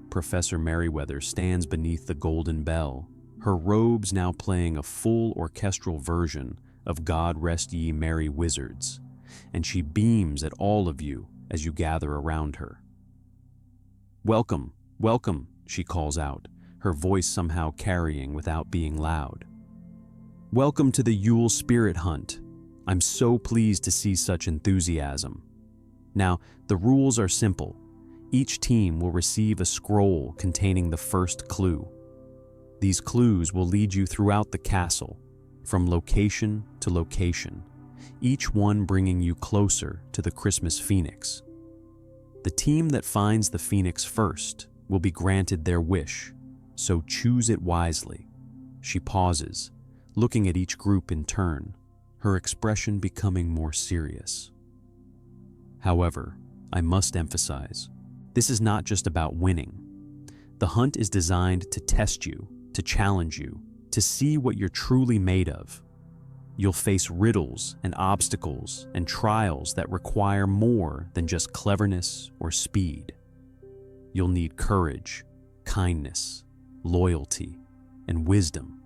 A: Professor Merriweather stands beneath the golden bell, her robes now playing a full orchestral version of God Rest Ye Merry Wizards, and she beams at all of you as you gather around her. "Welcome, welcome," she calls out, her voice somehow carrying without being loud. "Welcome to the Yule Spirit Hunt. I'm so pleased to see such enthusiasm. Now, the rules are simple. Each team will receive a scroll containing the first clue. These clues will lead you throughout the castle, from location to location, each one bringing you closer to the Christmas phoenix. The team that finds the phoenix first will be granted their wish, so choose it wisely. She pauses, looking at each group in turn, her expression becoming more serious. However, I must emphasize, this is not just about winning. The hunt is designed to test you, to challenge you, to see what you're truly made of. You'll face riddles and obstacles and trials that require more than just cleverness or speed. You'll need courage, kindness, loyalty, and wisdom.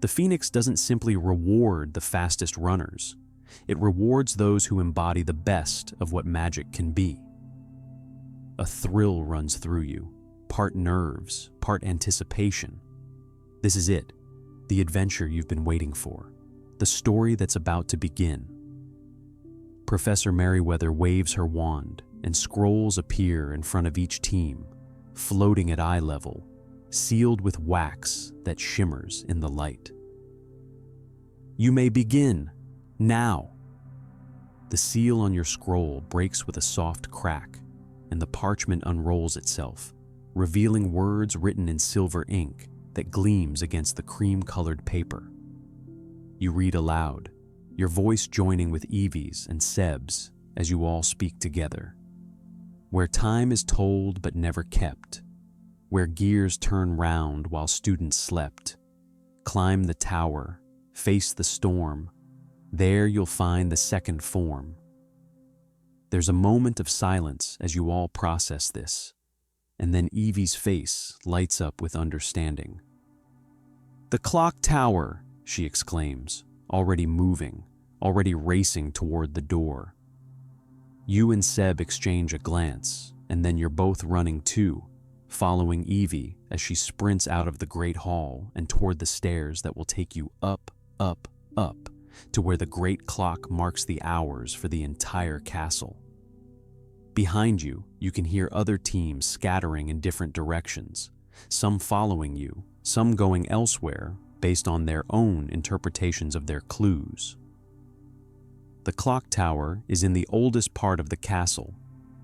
A: The Phoenix doesn't simply reward the fastest runners. It rewards those who embody the best of what magic can be. A thrill runs through you, part nerves, part anticipation. This is it, the adventure you've been waiting for, the story that's about to begin. Professor Merriweather waves her wand, and scrolls appear in front of each team, floating at eye level, sealed with wax that shimmers in the light. You may begin, now. The seal on your scroll breaks with a soft crack, and the parchment unrolls itself, revealing words written in silver ink that gleams against the cream-colored paper. You read aloud, your voice joining with Evie's and Seb's as you all speak together. Where time is told but never kept, where gears turn round while students slept, climb the tower, face the storm, there you'll find the second form. There's a moment of silence as you all process this, and then Evie's face lights up with understanding. "The clock tower," she exclaims, already moving, already racing toward the door. You and Seb exchange a glance, and then you're both running too, following Evie as she sprints out of the great hall and toward the stairs that will take you up, up, up, to where the great clock marks the hours for the entire castle. Behind you, you can hear other teams scattering in different directions, some following you, some going elsewhere based on their own interpretations of their clues. The clock tower is in the oldest part of the castle,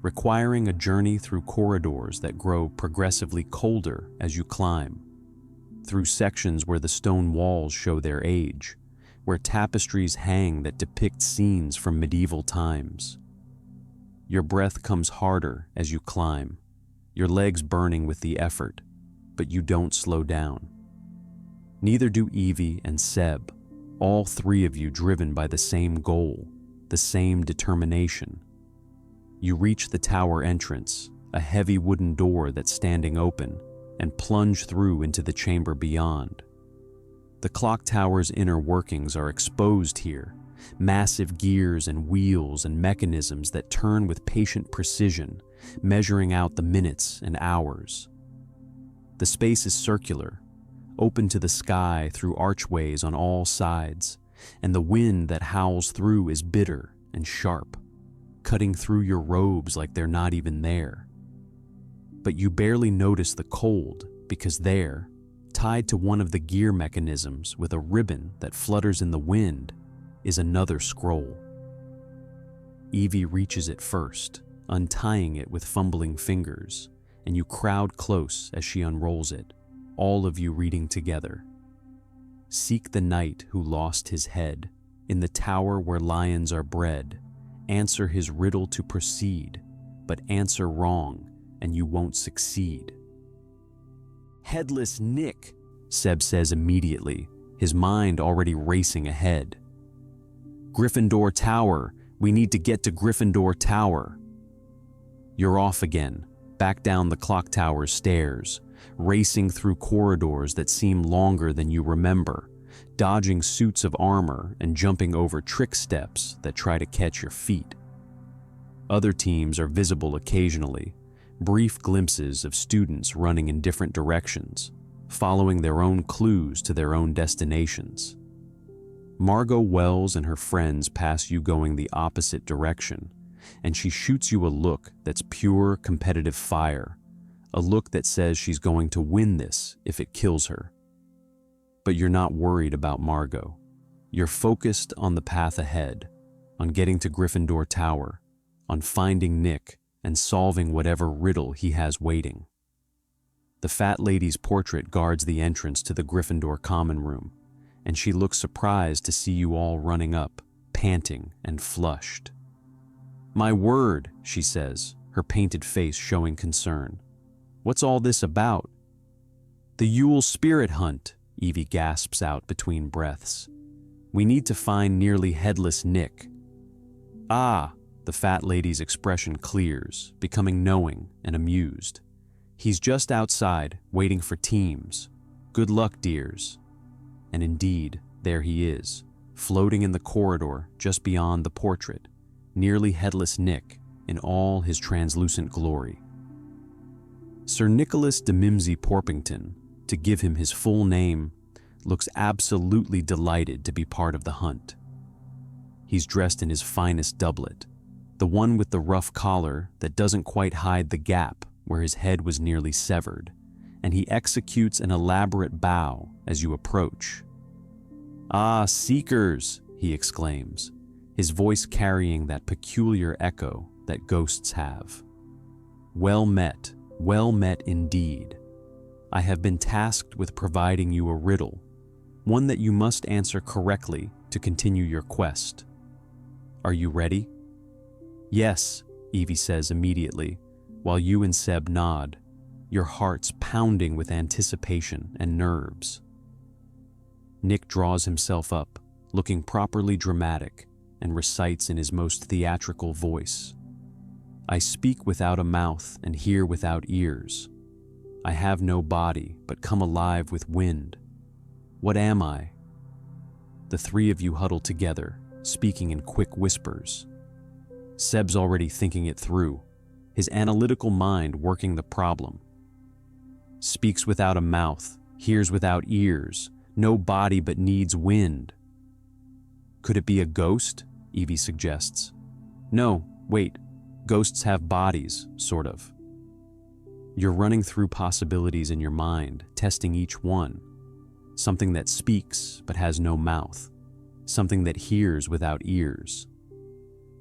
A: requiring a journey through corridors that grow progressively colder as you climb, through sections where the stone walls show their age, where tapestries hang that depict scenes from medieval times. Your breath comes harder as you climb, your legs burning with the effort, but you don't slow down. Neither do Evie and Seb, all three of you driven by the same goal, the same determination. You reach the tower entrance, a heavy wooden door that's standing open, and plunge through into the chamber beyond. The clock tower's inner workings are exposed here, massive gears and wheels and mechanisms that turn with patient precision, measuring out the minutes and hours. The space is circular, open to the sky through archways on all sides, and the wind that howls through is bitter and sharp, cutting through your robes like they're not even there. But you barely notice the cold because there, tied to one of the gear mechanisms with a ribbon that flutters in the wind, is another scroll. Evie reaches it first, untying it with fumbling fingers, and you crowd close as she unrolls it, all of you reading together. Seek the knight who lost his head, in the tower where lions are bred. Answer his riddle to proceed, but answer wrong, and you won't succeed. Headless Nick, Seb says immediately, his mind already racing ahead. Gryffindor Tower, we need to get to Gryffindor Tower. You're off again, back down the clock tower's stairs, racing through corridors that seem longer than you remember, dodging suits of armor and jumping over trick steps that try to catch your feet. Other teams are visible occasionally, brief glimpses of students running in different directions, following their own clues to their own destinations. Margot Wells and her friends pass you going the opposite direction, and she shoots you a look that's pure competitive fire, a look that says she's going to win this if it kills her. But you're not worried about Margot. You're focused on the path ahead, on getting to Gryffindor Tower, on finding Nick and solving whatever riddle he has waiting. The fat lady's portrait guards the entrance to the Gryffindor common room, and she looks surprised to see you all running up, panting and flushed. "My word," she says, her painted face showing concern. "What's all this about?" "The Yule spirit hunt," Evie gasps out between breaths. "We need to find nearly headless Nick." "Ah," the fat lady's expression clears, becoming knowing and amused. "He's just outside, waiting for teams. Good luck, dears." And indeed, there he is, floating in the corridor just beyond the portrait, nearly headless Nick in all his translucent glory. Sir Nicholas de Mimsy Porpington, to give him his full name, looks absolutely delighted to be part of the hunt. He's dressed in his finest doublet, the one with the rough collar that doesn't quite hide the gap where his head was nearly severed, and he executes an elaborate bow as you approach. "Ah, seekers," he exclaims, his voice carrying that peculiar echo that ghosts have. Well met indeed. I have been tasked with providing you a riddle, one that you must answer correctly to continue your quest. Are you ready?" "Yes," Evie says immediately, while you and Seb nod, your hearts pounding with anticipation and nerves. Nick draws himself up, looking properly dramatic, and recites in his most theatrical voice. "I speak without a mouth and hear without ears. I have no body, but come alive with wind. What am I?" The three of you huddle together, speaking in quick whispers. Seb's already thinking it through, his analytical mind working the problem. "Speaks without a mouth, hears without ears, no body but needs wind." "Could it be a ghost?" Evie suggests. "No, wait, ghosts have bodies, sort of." You're running through possibilities in your mind, testing each one. Something that speaks but has no mouth. Something that hears without ears.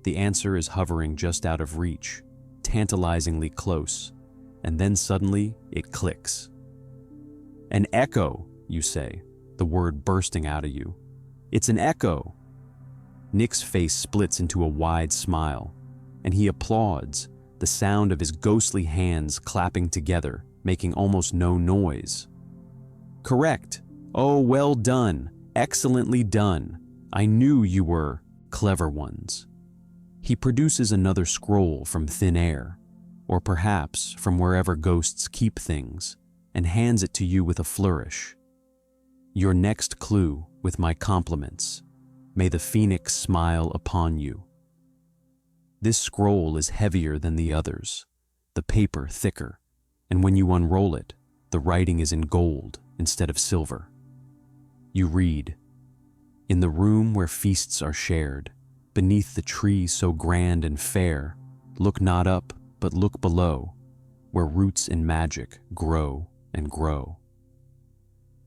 A: The answer is hovering just out of reach, tantalizingly close, and then suddenly it clicks. "An echo," you say, the word bursting out of you. "It's an echo." Nick's face splits into a wide smile, and he applauds, the sound of his ghostly hands clapping together, making almost no noise. "Correct. Oh, well done. Excellently done. I knew you were clever ones." He produces another scroll from thin air, or perhaps from wherever ghosts keep things, and hands it to you with a flourish. "Your next clue, with my compliments. May the phoenix smile upon you." This scroll is heavier than the others, the paper thicker, and when you unroll it, the writing is in gold instead of silver. You read, "In the room where feasts are shared, beneath the tree so grand and fair, look not up, but look below, where roots in magic grow and grow."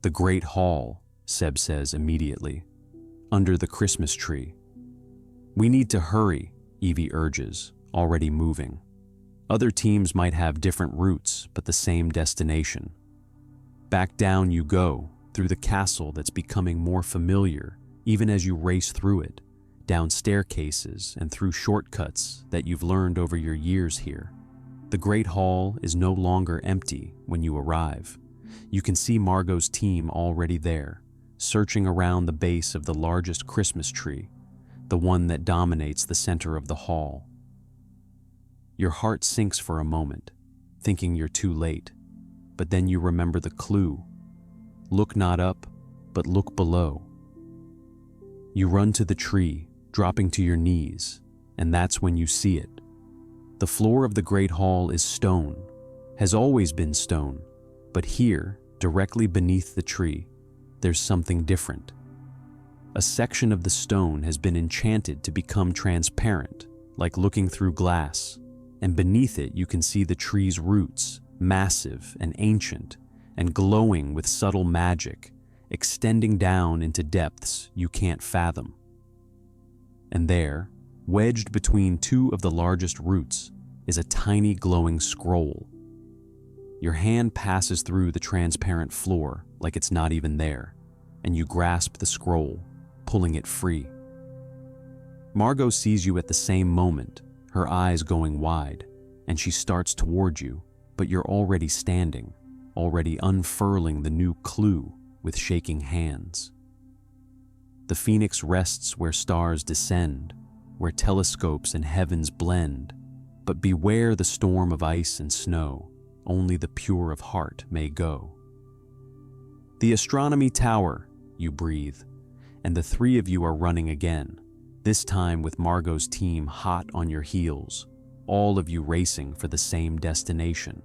A: "The great hall," Seb says immediately, "under the Christmas tree." "We need to hurry," Evie urges, already moving. Other teams might have different routes, but the same destination. Back down you go, through the castle that's becoming more familiar, even as you race through it, down staircases and through shortcuts that you've learned over your years here. The Great Hall is no longer empty when you arrive. You can see Margot's team already there, searching around the base of the largest Christmas tree, the one that dominates the center of the hall. Your heart sinks for a moment, thinking you're too late, but then you remember the clue. Look not up, but look below. You run to the tree, dropping to your knees, and that's when you see it. The floor of the Great Hall is stone, has always been stone, but here, directly beneath the tree, there's something different. A section of the stone has been enchanted to become transparent, like looking through glass, and beneath it you can see the tree's roots, massive and ancient, and glowing with subtle magic, extending down into depths you can't fathom. And there, wedged between two of the largest roots, is a tiny glowing scroll. Your hand passes through the transparent floor like it's not even there, and you grasp the scroll, pulling it free. Margot sees you at the same moment, her eyes going wide, and she starts toward you, but you're already standing, already unfurling the new clue with shaking hands. The phoenix rests where stars descend, where telescopes and heavens blend, but beware the storm of ice and snow, only the pure of heart may go. The astronomy tower, you breathe, and the three of you are running again, this time with Margot's team hot on your heels, all of you racing for the same destination.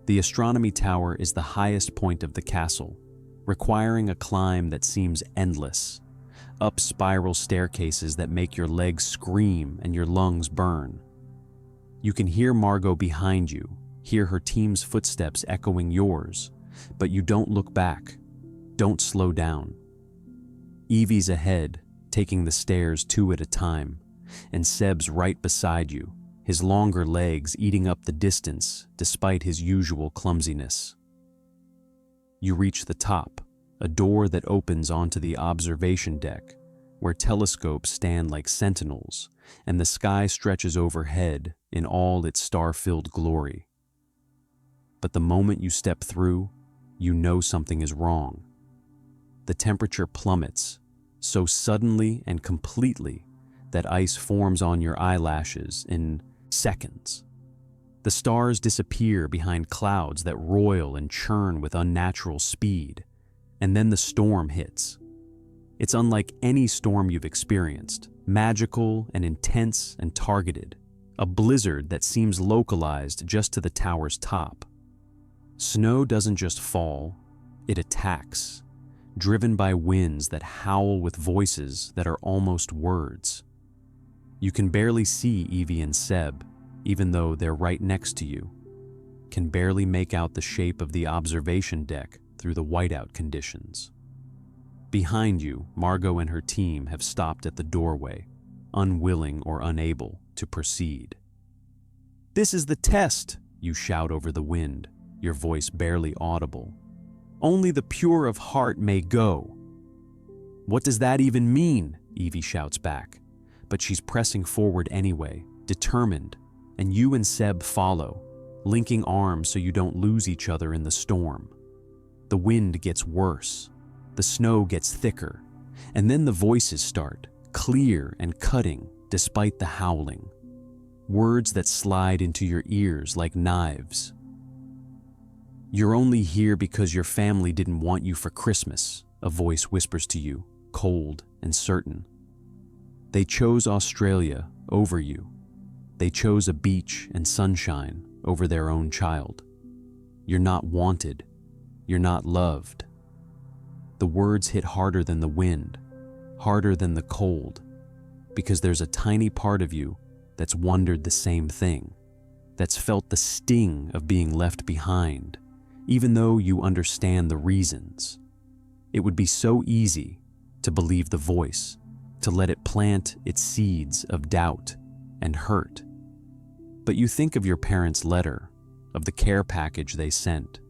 A: The astronomy tower is the highest point of the castle, requiring a climb that seems endless, up spiral staircases that make your legs scream and your lungs burn. You can hear Margot behind you, hear her team's footsteps echoing yours, but you don't look back, don't slow down. Evie's ahead, taking the stairs two at a time, and Seb's right beside you, his longer legs eating up the distance despite his usual clumsiness. You reach the top, a door that opens onto the observation deck, where telescopes stand like sentinels, and the sky stretches overhead in all its star-filled glory. But the moment you step through, you know something is wrong. The temperature plummets, so suddenly and completely that ice forms on your eyelashes in seconds. The stars disappear behind clouds that roil and churn with unnatural speed, and then the storm hits. It's unlike any storm you've experienced, magical and intense and targeted, a blizzard that seems localized just to the tower's top. Snow doesn't just fall, it attacks, driven by winds that howl with voices that are almost words. You can barely see Evie and Seb, even though they're right next to you, can barely make out the shape of the observation deck through the whiteout conditions. Behind you, Margot and her team have stopped at the doorway, unwilling or unable to proceed. "This is the test," you shout over the wind, your voice barely audible. "Only the pure of heart may go." "What does that even mean?" Evie shouts back, but she's pressing forward anyway, determined, and you and Seb follow, linking arms so you don't lose each other in the storm. The wind gets worse, the snow gets thicker, and then the voices start, clear and cutting despite the howling. Words that slide into your ears like knives. "You're only here because your family didn't want you for Christmas," a voice whispers to you, cold and certain. "They chose Australia over you. They chose a beach and sunshine over their own child. You're not wanted. You're not loved." The words hit harder than the wind, harder than the cold, because there's a tiny part of you that's wondered the same thing, that's felt the sting of being left behind, even though you understand the reasons. It would be so easy to believe the voice, to let it plant its seeds of doubt and hurt. But you think of your parents' letter, of the care package they sent,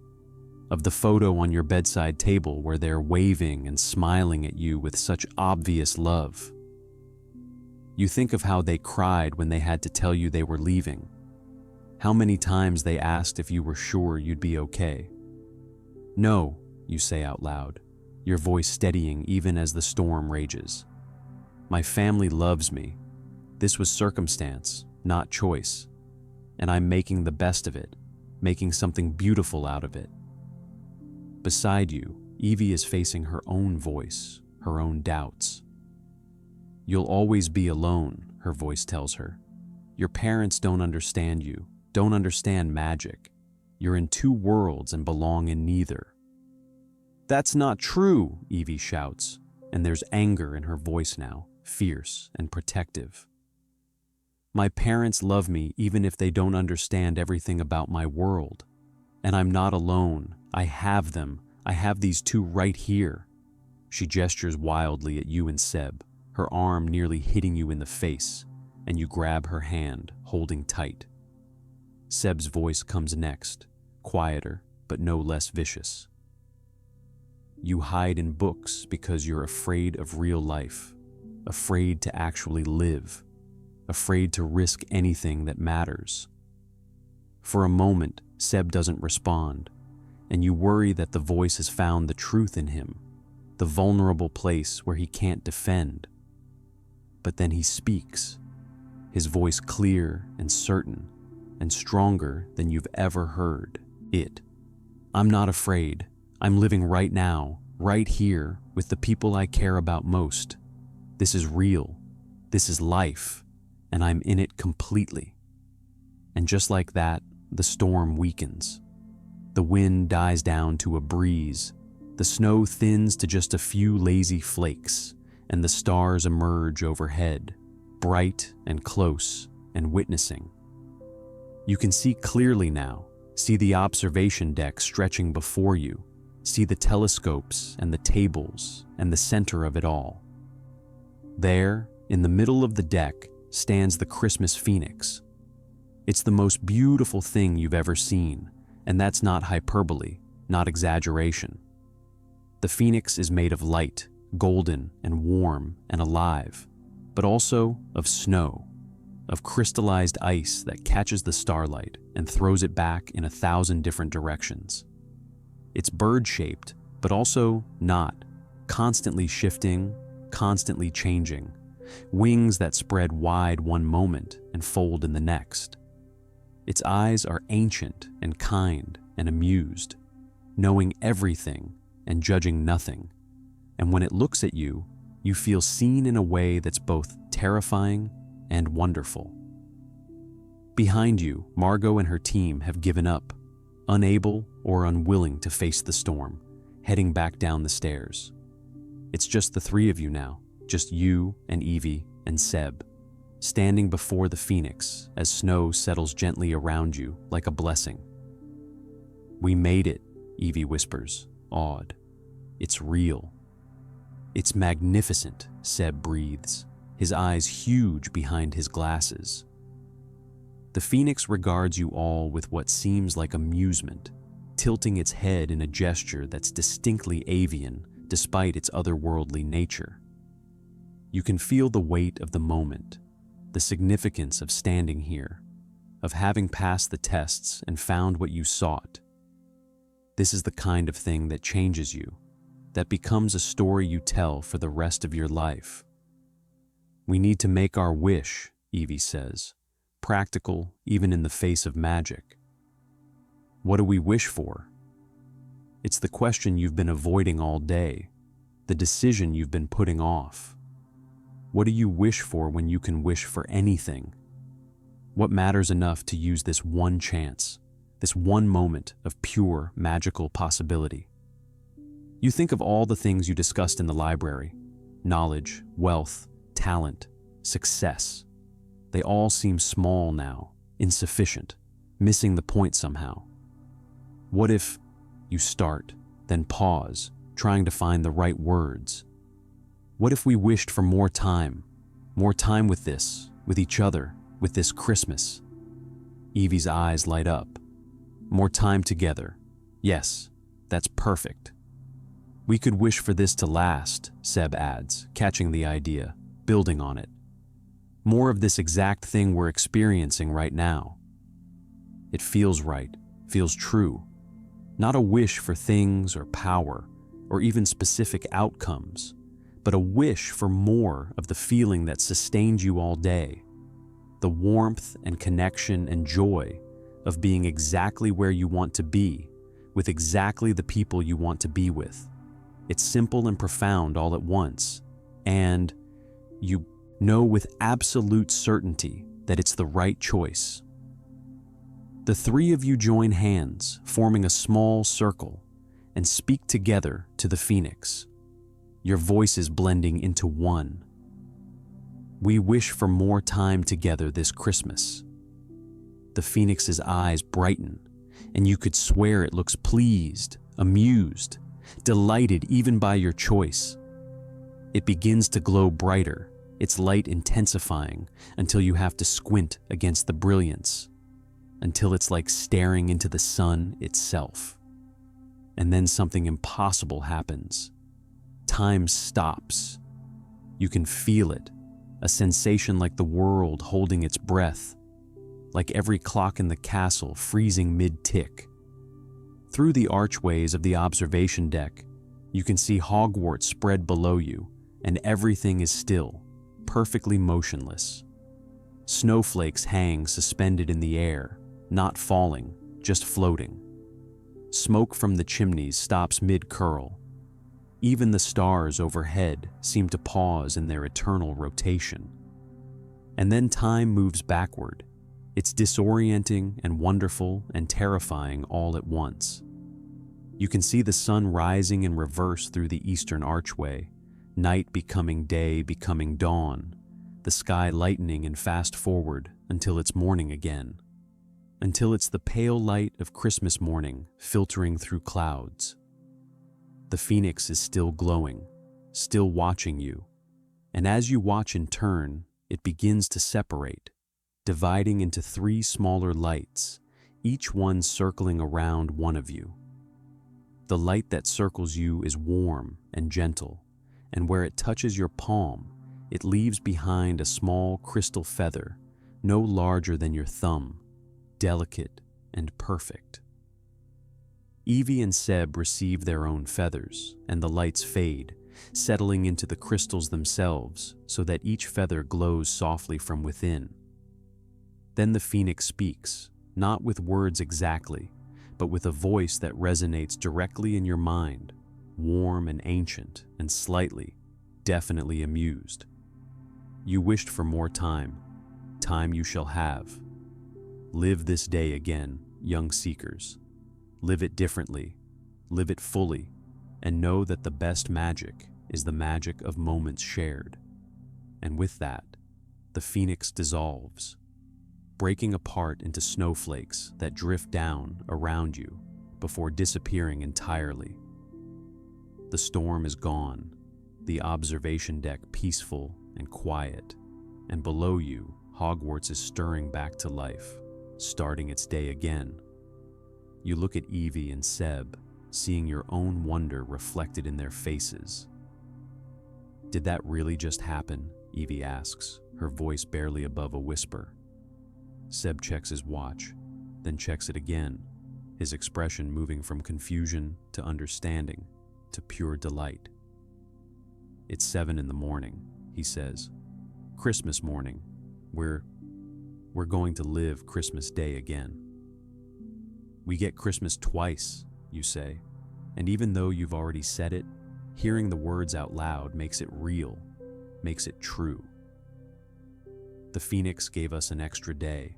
A: of the photo on your bedside table where they're waving and smiling at you with such obvious love. You think of how they cried when they had to tell you they were leaving, how many times they asked if you were sure you'd be okay. "No," you say out loud, your voice steadying even as the storm rages. "My family loves me. This was circumstance, not choice. And I'm making the best of it, making something beautiful out of it." Beside you, Evie is facing her own voice, her own doubts. "You'll always be alone," her voice tells her. "Your parents don't understand you, don't understand magic. You're in two worlds and belong in neither." "That's not true," Evie shouts, and there's anger in her voice now, fierce and protective. "My parents love me even if they don't understand everything about my world. And I'm not alone. I have them. I have these two right here." She gestures wildly at you and Seb, her arm nearly hitting you in the face, and you grab her hand, holding tight. Seb's voice comes next, quieter but no less vicious. "You hide in books because you're afraid of real life, afraid to actually live, afraid to risk anything that matters." For a moment, Seb doesn't respond, and you worry that the voice has found the truth in him, the vulnerable place where he can't defend. But then he speaks, his voice clear and certain, and stronger than you've ever heard it. "I'm not afraid. I'm living right now, right here, with the people I care about most. This is real. This is life, and I'm in it completely." And just like that, the storm weakens. The wind dies down to a breeze. The snow thins to just a few lazy flakes, and the stars emerge overhead, bright and close and witnessing. You can see clearly now, see the observation deck stretching before you, see the telescopes and the tables and the center of it all. There, in the middle of the deck, stands the Christmas phoenix. It's the most beautiful thing you've ever seen, and that's not hyperbole, not exaggeration. The phoenix is made of light, golden and warm and alive, but also of snow, of crystallized ice that catches the starlight and throws it back in 1,000 different directions. It's bird-shaped, but also not, constantly shifting, constantly changing, wings that spread wide one moment and fold in the next. Its eyes are ancient and kind and amused, knowing everything and judging nothing. And when it looks at you, you feel seen in a way that's both terrifying and wonderful. Behind you, Margot and her team have given up, unable or unwilling to face the storm, heading back down the stairs. It's just the three of you now, just you and Evie and Seb, standing before the phoenix as snow settles gently around you like a blessing. "We made it," Evie whispers, awed. "It's real." "It's magnificent," Seb breathes, his eyes huge behind his glasses. The phoenix regards you all with what seems like amusement, tilting its head in a gesture that's distinctly avian despite its otherworldly nature. You can feel the weight of the moment, the significance of standing here, of having passed the tests and found what you sought. This is the kind of thing that changes you, that becomes a story you tell for the rest of your life. "We need to make our wish," Evie says, practical even in the face of magic. "What do we wish for?" It's the question you've been avoiding all day, the decision you've been putting off. What do you wish for when you can wish for anything? What matters enough to use this one chance, this one moment of pure magical possibility? You think of all the things you discussed in the library: knowledge, wealth, talent, success. They all seem small now, insufficient, missing the point somehow. What if you start, then pause, trying to find the right words? What if we wished for more time with this, with each other, with this Christmas? Evie's eyes light up. "More time together. Yes, that's perfect." "We could wish for this to last," Seb adds, catching the idea, building on it. "More of this exact thing we're experiencing right now." It feels right, feels true. Not a wish for things or power, or even specific outcomes, but a wish for more of the feeling that sustained you all day. The warmth and connection and joy of being exactly where you want to be, with exactly the people you want to be with. It's simple and profound all at once, and you know with absolute certainty that it's the right choice. The three of you join hands, forming a small circle, and speak together to the phoenix, your voices blending into one. "We wish for more time together this Christmas." The phoenix's eyes brighten, and you could swear it looks pleased, amused, delighted even by your choice. It begins to glow brighter, its light intensifying until you have to squint against the brilliance, until it's like staring into the sun itself. And then something impossible happens. Time stops. You can feel it, a sensation like the world holding its breath, like every clock in the castle freezing mid-tick. Through the archways of the observation deck, you can see Hogwarts spread below you, and everything is still, perfectly motionless. Snowflakes hang suspended in the air, not falling, just floating. Smoke from the chimneys stops mid-curl. Even the stars overhead seem to pause in their eternal rotation. And then time moves backward. It's disorienting and wonderful and terrifying all at once. You can see the sun rising in reverse through the eastern archway, night becoming day, becoming dawn, the sky lightening and fast forward until it's morning again. Until it's the pale light of Christmas morning filtering through clouds. The phoenix is still glowing, still watching you, and as you watch in turn, it begins to separate, dividing into 3 smaller lights, each one circling around one of you. The light that circles you is warm and gentle, and where it touches your palm, it leaves behind a small crystal feather, no larger than your thumb, delicate and perfect. Evie and Seb receive their own feathers, and the lights fade, settling into the crystals themselves so that each feather glows softly from within. Then the phoenix speaks, not with words exactly, but with a voice that resonates directly in your mind, warm and ancient and slightly, definitely amused. You wished for more time. Time you shall have. Live this day again, young seekers. Live it differently, live it fully, and know that the best magic is the magic of moments shared. And with that, the phoenix dissolves, breaking apart into snowflakes that drift down around you before disappearing entirely. The storm is gone, the observation deck peaceful and quiet, and below you, Hogwarts is stirring back to life, starting its day again. You look at Evie and Seb, seeing your own wonder reflected in their faces. Did that really just happen? Evie asks, her voice barely above a whisper. Seb checks his watch, then checks it again, his expression moving from confusion to understanding to pure delight. It's 7 in the morning, he says. Christmas morning. We're going to live Christmas Day again. We get Christmas twice, you say, and even though you've already said it, hearing the words out loud makes it real, makes it true. The phoenix gave us an extra day.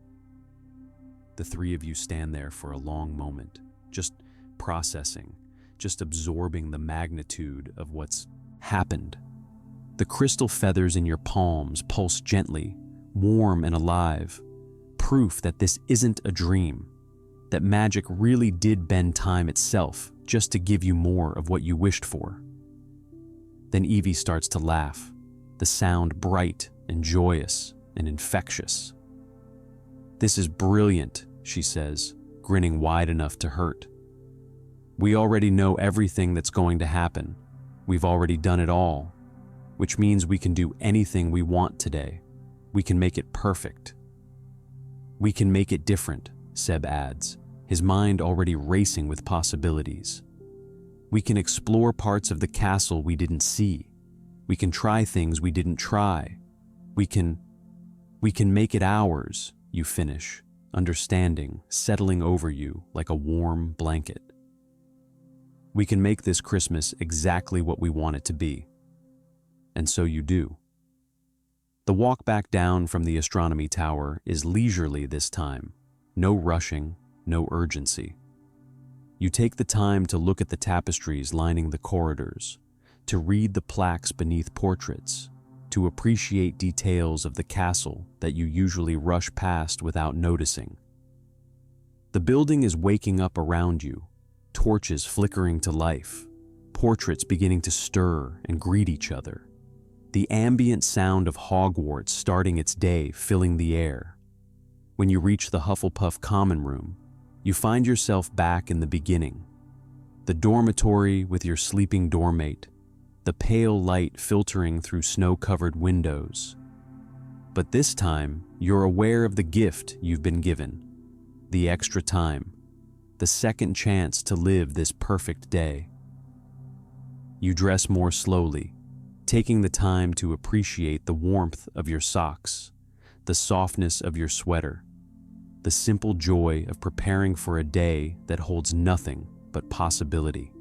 A: The 3 of you stand there for a long moment, just processing, just absorbing the magnitude of what's happened. The crystal feathers in your palms pulse gently, warm and alive, proof that this isn't a dream, that magic really did bend time itself just to give you more of what you wished for. Then Evie starts to laugh, the sound bright and joyous and infectious. This is brilliant, she says, grinning wide enough to hurt. We already know everything that's going to happen. We've already done it all, which means we can do anything we want today. We can make it perfect. We can make it different, Seb adds, his mind already racing with possibilities. We can explore parts of the castle we didn't see. We can try things we didn't try. We can make it ours, you finish, understanding, settling over you like a warm blanket. We can make this Christmas exactly what we want it to be. And so you do. The walk back down from the astronomy tower is leisurely this time. No rushing, no urgency. You take the time to look at the tapestries lining the corridors, to read the plaques beneath portraits, to appreciate details of the castle that you usually rush past without noticing. The building is waking up around you, torches flickering to life, portraits beginning to stir and greet each other. The ambient sound of Hogwarts starting its day filling the air. When you reach the Hufflepuff common room, you find yourself back in the beginning. The dormitory with your sleeping dormmate, the pale light filtering through snow-covered windows. But this time, you're aware of the gift you've been given, the extra time, the second chance to live this perfect day. You dress more slowly, taking the time to appreciate the warmth of your socks, the softness of your sweater, the simple joy of preparing for a day that holds nothing but possibility.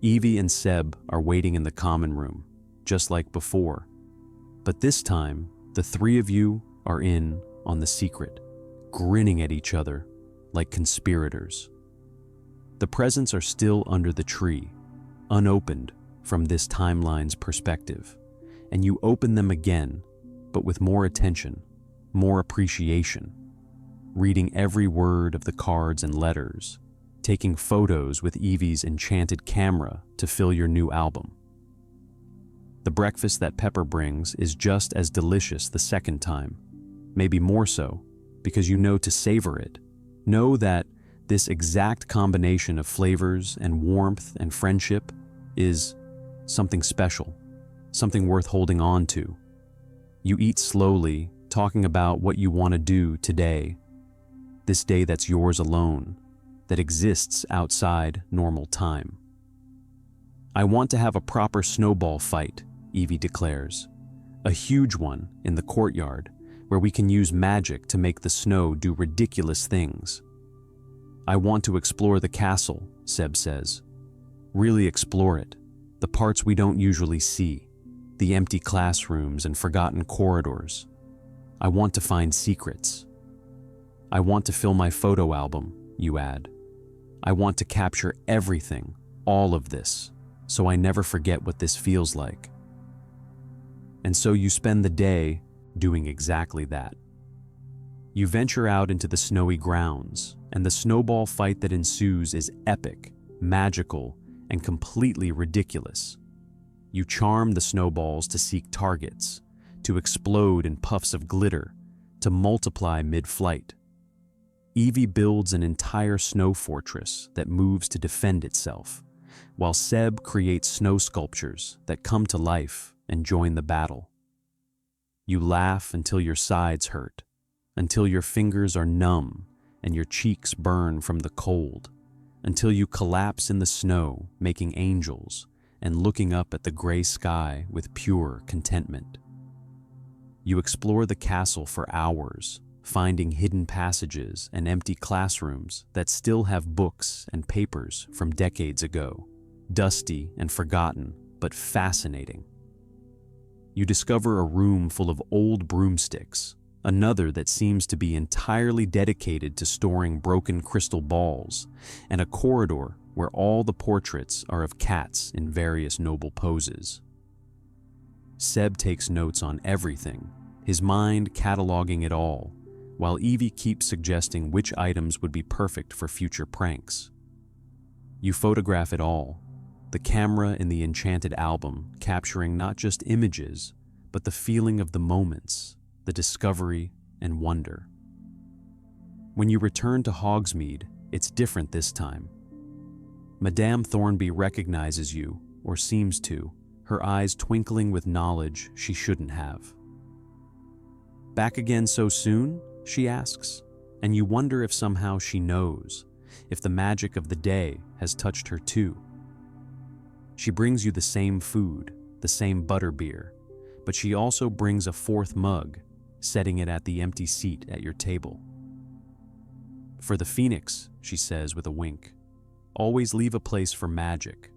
A: Evie and Seb are waiting in the common room, just like before. But this time, the three of you are in on the secret, grinning at each other like conspirators. The presents are still under the tree, unopened from this timeline's perspective, and you open them again, but with more attention, more appreciation, reading every word of the cards and letters, taking photos with Evie's enchanted camera to fill your new album. The breakfast that Pepper brings is just as delicious the second time, maybe more so, because you know to savor it. Know that this exact combination of flavors and warmth and friendship is something special, something worth holding on to. You eat slowly, talking about what you want to do today, this day that's yours alone, that exists outside normal time. I want to have a proper snowball fight, Evie declares. A huge one in the courtyard where we can use magic to make the snow do ridiculous things. I want to explore the castle, Seb says. Really explore it, the parts we don't usually see, the empty classrooms and forgotten corridors. I want to find secrets. I want to fill my photo album, you add. I want to capture everything, all of this, so I never forget what this feels like. And so you spend the day doing exactly that. You venture out into the snowy grounds, and the snowball fight that ensues is epic, magical, and completely ridiculous. You charm the snowballs to seek targets, to explode in puffs of glitter, to multiply mid-flight. Evie builds an entire snow fortress that moves to defend itself, while Seb creates snow sculptures that come to life and join the battle. You laugh until your sides hurt, until your fingers are numb and your cheeks burn from the cold, until you collapse in the snow, making angels and looking up at the gray sky with pure contentment. You explore the castle for hours, finding hidden passages and empty classrooms that still have books and papers from decades ago, dusty and forgotten, but fascinating. You discover a room full of old broomsticks, another that seems to be entirely dedicated to storing broken crystal balls, and a corridor where all the portraits are of cats in various noble poses. Seb takes notes on everything, his mind cataloging it all, while Evie keeps suggesting which items would be perfect for future pranks. You photograph it all, the camera in the enchanted album capturing not just images, but the feeling of the moments, the discovery and wonder. When you return to Hogsmeade, it's different this time. Madame Thornby recognizes you, or seems to, her eyes twinkling with knowledge she shouldn't have. "Back again so soon?" she asks, and you wonder if somehow she knows, if the magic of the day has touched her too. She brings you the same food, the same butterbeer, but she also brings a fourth mug, setting it at the empty seat at your table. "For the Phoenix," she says with a wink, "always leave a place for magic."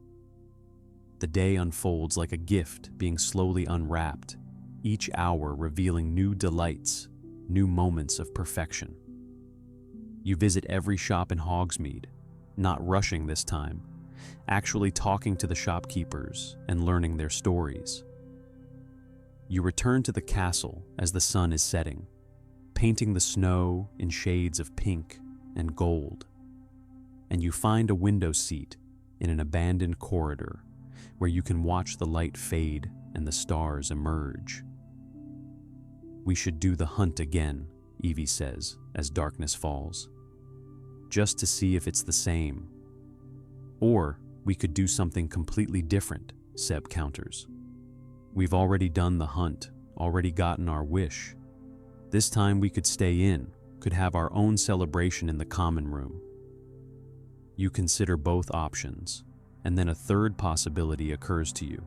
A: The day unfolds like a gift being slowly unwrapped, each hour revealing new delights, new moments of perfection. You visit every shop in Hogsmeade, not rushing this time, actually talking to the shopkeepers and learning their stories. You return to the castle as the sun is setting, painting the snow in shades of pink and gold. And you find a window seat in an abandoned corridor where you can watch the light fade and the stars emerge. "We should do the hunt again," Evie says as darkness falls, "just to see if it's the same. Or we could do something completely different," Seb counters. "We've already done the hunt, already gotten our wish. This time we could stay in, could have our own celebration in the common room." You consider both options, and then a third possibility occurs to you.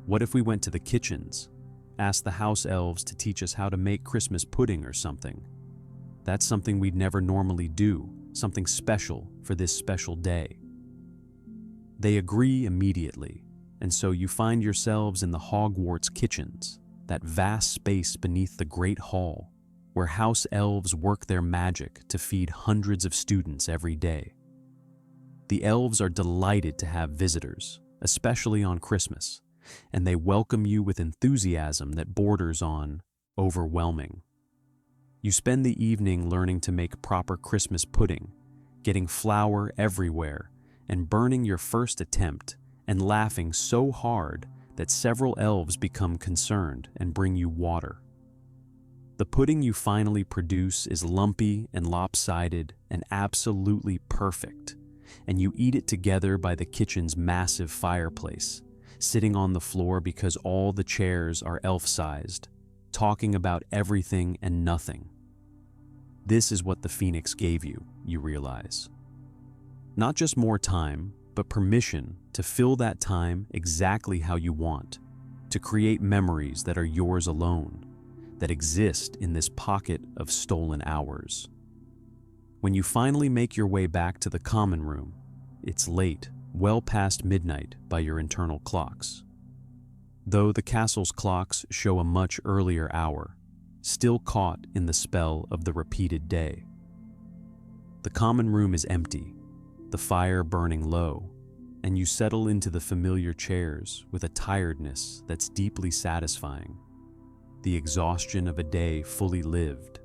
A: What if we went to the kitchens, asked the house elves to teach us how to make Christmas pudding or something? That's something we'd never normally do, something special for this special day. They agree immediately, and so you find yourselves in the Hogwarts kitchens, that vast space beneath the Great Hall, where house elves work their magic to feed hundreds of students every day. The elves are delighted to have visitors, especially on Christmas, and they welcome you with enthusiasm that borders on overwhelming. You spend the evening learning to make proper Christmas pudding, getting flour everywhere, and burning your first attempt and laughing so hard that several elves become concerned and bring you water. The pudding you finally produce is lumpy and lopsided and absolutely perfect, and you eat it together by the kitchen's massive fireplace, sitting on the floor because all the chairs are elf-sized, talking about everything and nothing. This is what the Phoenix gave you, you realize. Not just more time, but permission to fill that time exactly how you want, to create memories that are yours alone, that exist in this pocket of stolen hours. When you finally make your way back to the common room, it's late, well past midnight by your internal clocks. Though the castle's clocks show a much earlier hour, still caught in the spell of the repeated day. The common room is empty, the fire burning low, and you settle into the familiar chairs with a tiredness that's deeply satisfying, the exhaustion of a day fully lived.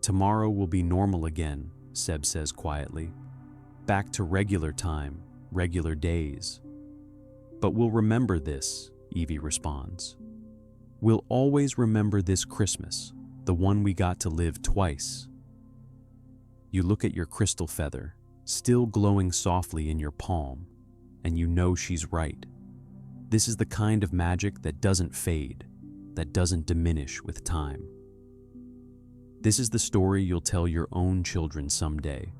A: "Tomorrow will be normal again," Seb says quietly. "Back to regular time, regular days." "But we'll remember this," Evie responds. "We'll always remember this Christmas, the one we got to live twice." You look at your crystal feather, still glowing softly in your palm, and you know she's right. This is the kind of magic that doesn't fade, that doesn't diminish with time. This is the story you'll tell your own children someday,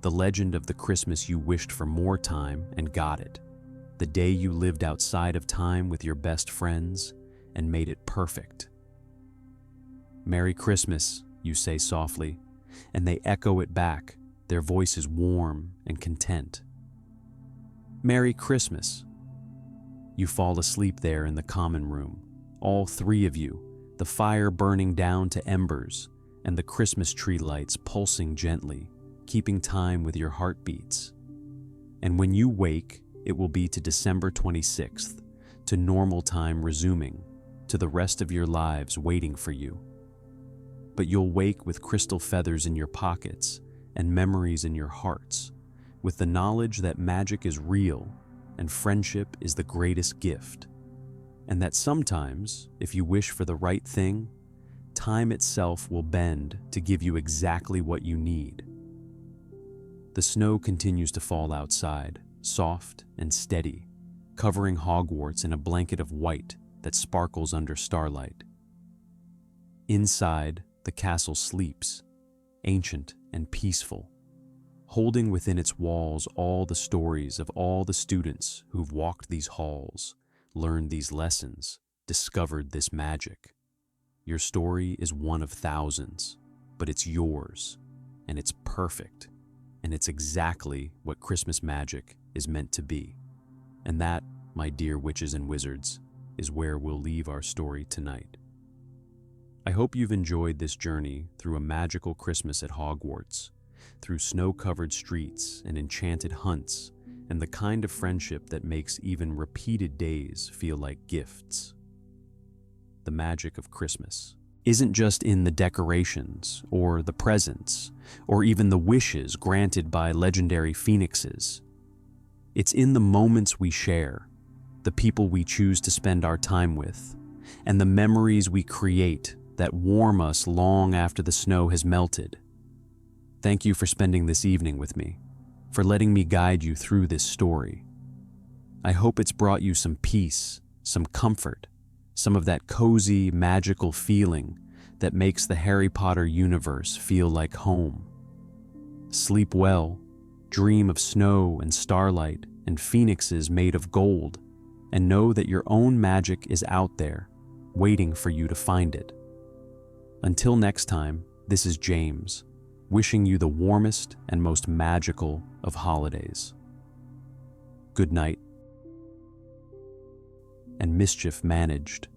A: the legend of the Christmas you wished for more time and got it, the day you lived outside of time with your best friends and made it perfect. "Merry Christmas," you say softly, and they echo it back, their voices warm and content. "Merry Christmas." You fall asleep there in the common room, all three of you, the fire burning down to embers and the Christmas tree lights pulsing gently, keeping time with your heartbeats. And when you wake, it will be to December 26th, to normal time resuming, to the rest of your lives waiting for you. But you'll wake with crystal feathers in your pockets and memories in your hearts, with the knowledge that magic is real and friendship is the greatest gift, and that sometimes, if you wish for the right thing, time itself will bend to give you exactly what you need. The snow continues to fall outside, soft and steady, covering Hogwarts in a blanket of white that sparkles under starlight. Inside, the castle sleeps, ancient and peaceful, holding within its walls all the stories of all the students who've walked these halls, learned these lessons, discovered this magic. Your story is one of thousands, but it's yours, and it's perfect, and it's exactly what Christmas magic is meant to be. And that, my dear witches and wizards, is where we'll leave our story tonight. I hope you've enjoyed this journey through a magical Christmas at Hogwarts, through snow-covered streets and enchanted hunts, and the kind of friendship that makes even repeated days feel like gifts. The magic of Christmas isn't just in the decorations, or the presents, or even the wishes granted by legendary phoenixes. It's in the moments we share, the people we choose to spend our time with, and the memories we create that warm us long after the snow has melted. Thank you for spending this evening with me, for letting me guide you through this story. I hope it's brought you some peace, some comfort, some of that cozy, magical feeling that makes the Harry Potter universe feel like home. Sleep well, dream of snow and starlight and phoenixes made of gold, and know that your own magic is out there, waiting for you to find it. Until next time, this is James, wishing you the warmest and most magical of holidays. Good night, and mischief managed.